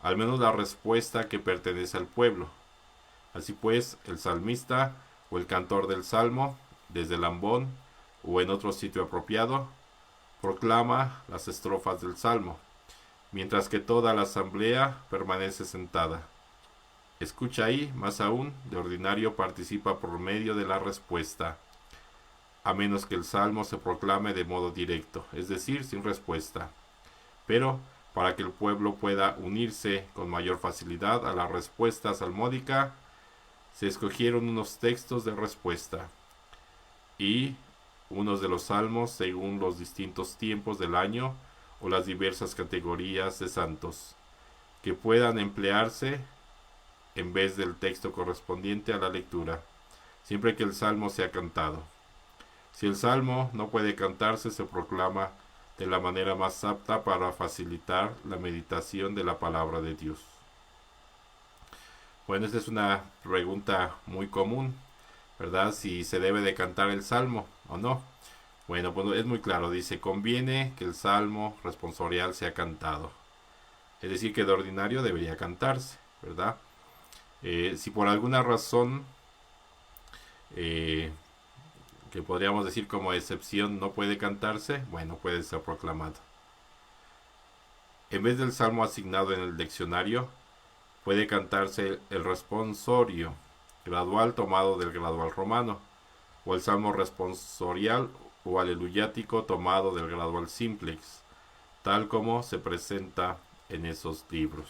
al menos la respuesta que pertenece al pueblo. Así pues, el salmista o el cantor del salmo, desde el ambón o en otro sitio apropiado, proclama las estrofas del salmo, mientras que toda la asamblea permanece sentada. Escucha ahí, más aún, de ordinario participa por medio de la respuesta, a menos que el salmo se proclame de modo directo, es decir, sin respuesta. Pero, para que el pueblo pueda unirse con mayor facilidad a la respuesta salmódica, se escogieron unos textos de respuesta y unos de los salmos según los distintos tiempos del año o las diversas categorías de santos, que puedan emplearse en vez del texto correspondiente a la lectura, siempre que el salmo sea cantado. Si el salmo no puede cantarse, se proclama de la manera más apta para facilitar la meditación de la palabra de Dios. Bueno, esta es una pregunta muy común, ¿verdad? Si se debe de cantar el salmo o no. Bueno, pues es muy claro, dice, conviene que el salmo responsorial sea cantado. Es decir, que de ordinario debería cantarse, ¿verdad? Si por alguna razón, eh, que podríamos decir como excepción, no puede cantarse, bueno, puede ser proclamado. En vez del salmo asignado en el diccionario, puede cantarse el responsorio gradual tomado del gradual romano, o el salmo responsorial o aleluyático tomado del gradual simplex, tal como se presenta en esos libros.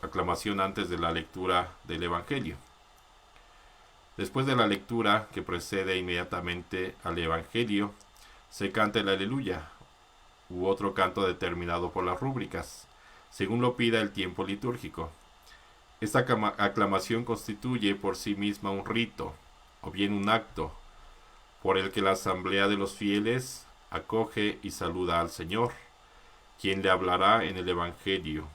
Aclamación antes de la lectura del Evangelio. Después de la lectura que precede inmediatamente al Evangelio, se canta el Aleluya, u otro canto determinado por las rúbricas, según lo pida el tiempo litúrgico. Esta aclamación constituye por sí misma un rito, o bien un acto, por el que la asamblea de los fieles acoge y saluda al Señor, quien le hablará en el Evangelio,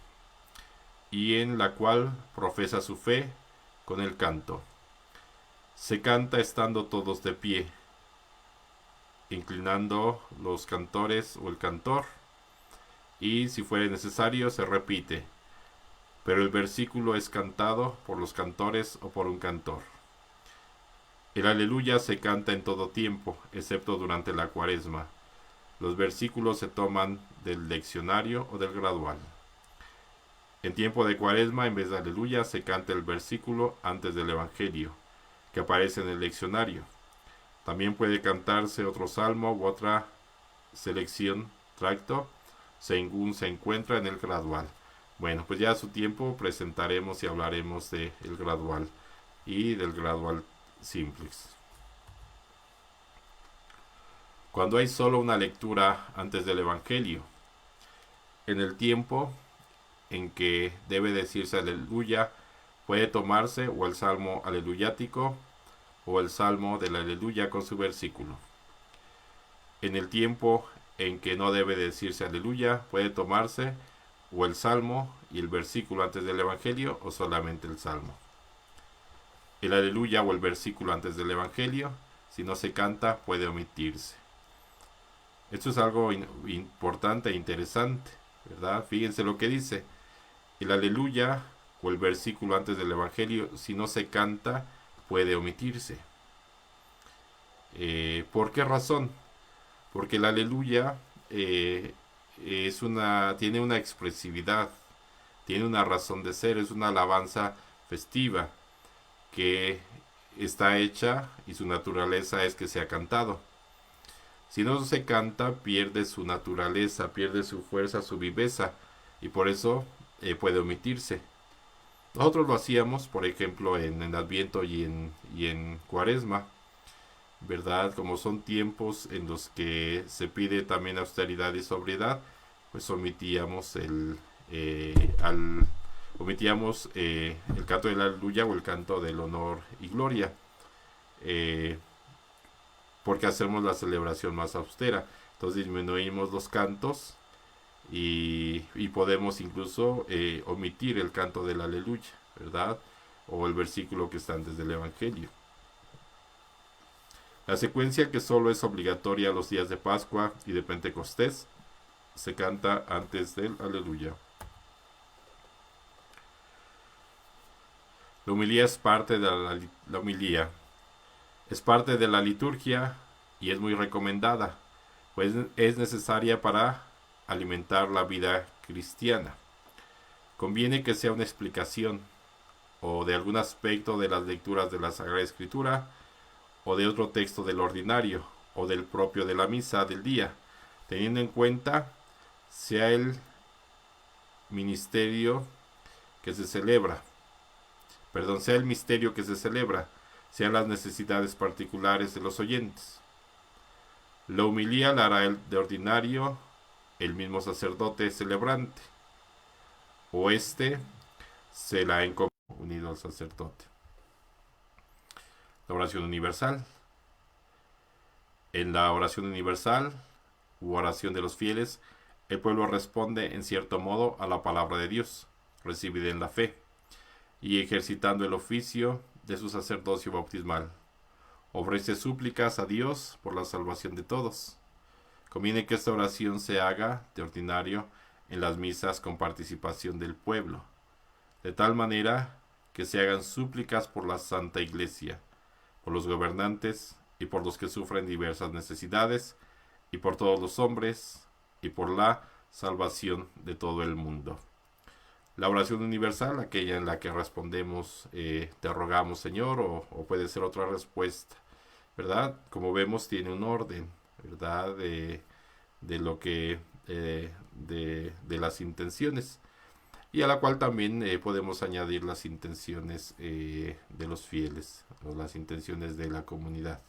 y en la cual profesa su fe con el canto. Se canta estando todos de pie, inclinando los cantores o el cantor, y si fuere necesario se repite, pero el versículo es cantado por los cantores o por un cantor. El Aleluya se canta en todo tiempo, excepto durante la Cuaresma. Los versículos se toman del leccionario o del gradual. En tiempo de Cuaresma, en vez de Aleluya, se canta el versículo antes del Evangelio, que aparece en el leccionario. También puede cantarse otro salmo u otra selección, tracto, según se encuentra en el gradual. Bueno, pues ya a su tiempo presentaremos y hablaremos del gradual y del gradual simplex. Cuando hay solo una lectura antes del Evangelio, en el tiempo en que debe decirse Aleluya, puede tomarse o el salmo aleluyático o el salmo del Aleluya con su versículo. En el tiempo en que no debe decirse Aleluya, puede tomarse o el salmo y el versículo antes del Evangelio o solamente el salmo. El Aleluya o el versículo antes del Evangelio, si no se canta, puede omitirse. Esto es algo importante e interesante, ¿verdad? Fíjense lo que dice. El Aleluya o el versículo antes del Evangelio, si no se canta, puede omitirse. ¿Por qué razón? Porque el Aleluya tiene una expresividad, tiene una razón de ser, es una alabanza festiva que está hecha y su naturaleza es que sea cantado. Si no se canta, pierde su naturaleza, pierde su fuerza, su viveza, y por eso puede omitirse. Nosotros lo hacíamos, por ejemplo, en Adviento y en Cuaresma, ¿verdad? Como son tiempos en los que se pide también austeridad y sobriedad, pues omitíamos el canto de la aleluya o el canto del honor y gloria, porque hacemos la celebración más austera. Entonces disminuimos los cantos y podemos incluso omitir el canto del aleluya, ¿verdad? O el versículo que está antes del Evangelio. La secuencia, que solo es obligatoria los días de Pascua y de Pentecostés, se canta antes del aleluya. La homilía es parte de la homilía. Es parte de la liturgia y es muy recomendada, pues es necesaria para alimentar la vida cristiana. Conviene que sea una explicación o de algún aspecto de las lecturas de la Sagrada Escritura, o de otro texto del ordinario, o del propio de la misa del día, teniendo en cuenta sea el ministerio que se celebra, sea el misterio que se celebra, sean las necesidades particulares de los oyentes. La homilía la hará de ordinario el mismo sacerdote celebrante, o se la encomienda unido al sacerdote. La oración universal. En la oración universal u oración de los fieles, el pueblo responde en cierto modo a la palabra de Dios, recibida en la fe, y ejercitando el oficio de su sacerdocio bautismal, ofrece súplicas a Dios por la salvación de todos, Conviene que esta oración se haga de ordinario en las misas con participación del pueblo, de tal manera que se hagan súplicas por la Santa Iglesia, por los gobernantes y por los que sufren diversas necesidades, y por todos los hombres, y por la salvación de todo el mundo. La oración universal, aquella en la que respondemos, te rogamos Señor, o puede ser otra respuesta, ¿verdad? Como vemos, tiene un orden, ¿verdad? De lo que, de las intenciones, y a la cual también podemos añadir las intenciones de los fieles, o las intenciones de la comunidad.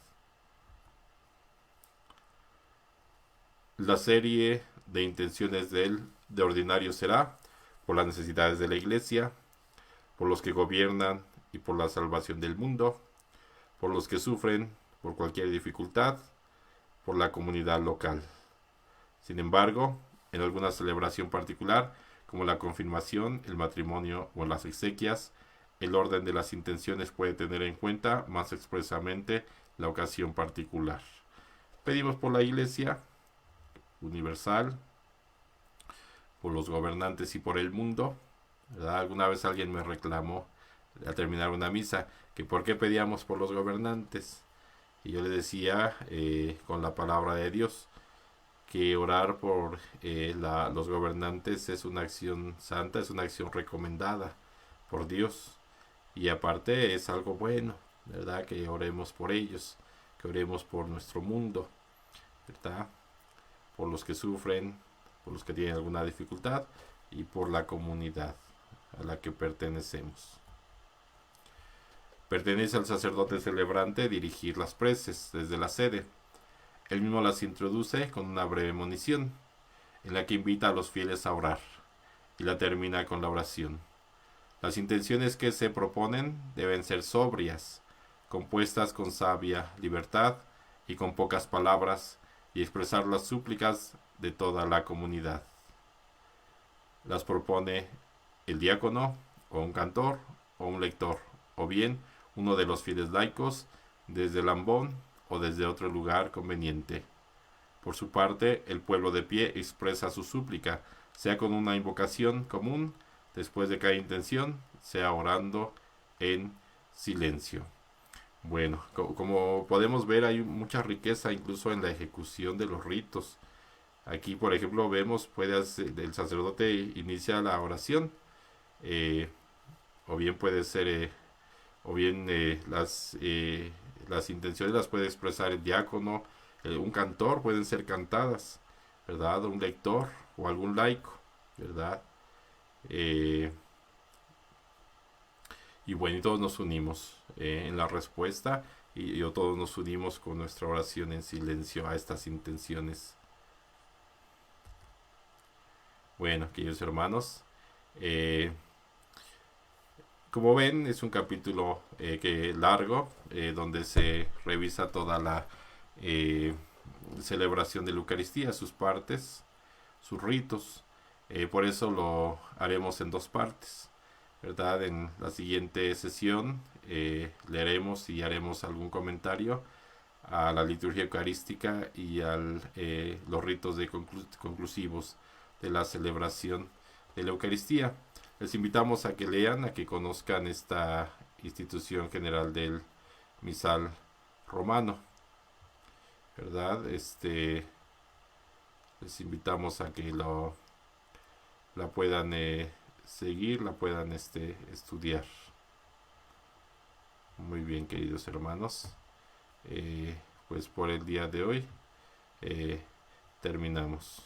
La serie de intenciones de ordinario será por las necesidades de la Iglesia, por los que gobiernan y por la salvación del mundo, por los que sufren por cualquier dificultad, por la comunidad local. Sin embargo, en alguna celebración particular, como la confirmación, el matrimonio o las exequias, el orden de las intenciones puede tener en cuenta más expresamente la ocasión particular. Pedimos por la Iglesia universal, por los gobernantes y por el mundo, ¿verdad? Alguna vez alguien me reclamó al terminar una misa que por qué pedíamos por los gobernantes, y yo le decía con la palabra de Dios que orar por los gobernantes es una acción santa, es una acción recomendada por Dios, y aparte es algo bueno, ¿verdad? Que oremos por ellos, que oremos por nuestro mundo, ¿verdad? Por los que sufren, por los que tienen alguna dificultad y por la comunidad a la que pertenecemos. Pertenece al sacerdote celebrante dirigir las preces desde la sede. Él mismo las introduce con una breve monición, en la que invita a los fieles a orar, y la termina con la oración. Las intenciones que se proponen deben ser sobrias, compuestas con sabia libertad y con pocas palabras, y expresar las súplicas de toda la comunidad. Las propone el diácono, o un cantor, o un lector, o bien uno de los fieles laicos, desde el ambón o desde otro lugar conveniente. Por su parte, el pueblo de pie expresa su súplica, sea con una invocación común, después de cada intención, sea orando en silencio. Bueno, como podemos ver, hay mucha riqueza incluso en la ejecución de los ritos. Aquí, por ejemplo, vemos, el sacerdote inicia la oración, o bien puede ser, las intenciones las puede expresar el diácono, un cantor, pueden ser cantadas, ¿verdad? Un lector o algún laico, ¿verdad? Y bueno, y todos nos unimos en la respuesta, y todos nos unimos con nuestra oración en silencio a estas intenciones. Bueno, queridos hermanos, como ven, es un capítulo largo, donde se revisa toda la celebración de la Eucaristía, sus partes, sus ritos. Por eso lo haremos en dos partes, ¿verdad? En la siguiente sesión leeremos y haremos algún comentario a la liturgia eucarística y a los ritos conclusivos de la celebración de la Eucaristía. Les invitamos a que lean, a que conozcan esta institución general del misal romano, ¿verdad? Les invitamos a que la puedan seguir, la puedan estudiar. Muy bien, queridos hermanos, pues por el día de hoy terminamos.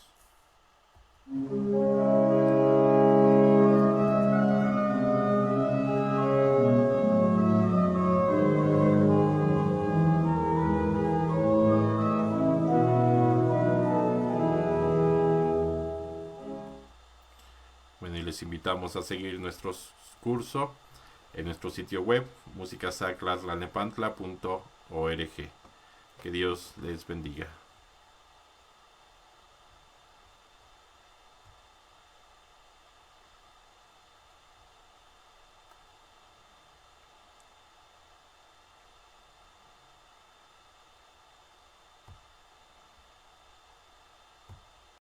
Bueno, y les invitamos a seguir nuestro curso en nuestro sitio web musicasacraslanepantla.org. Que Dios les bendiga.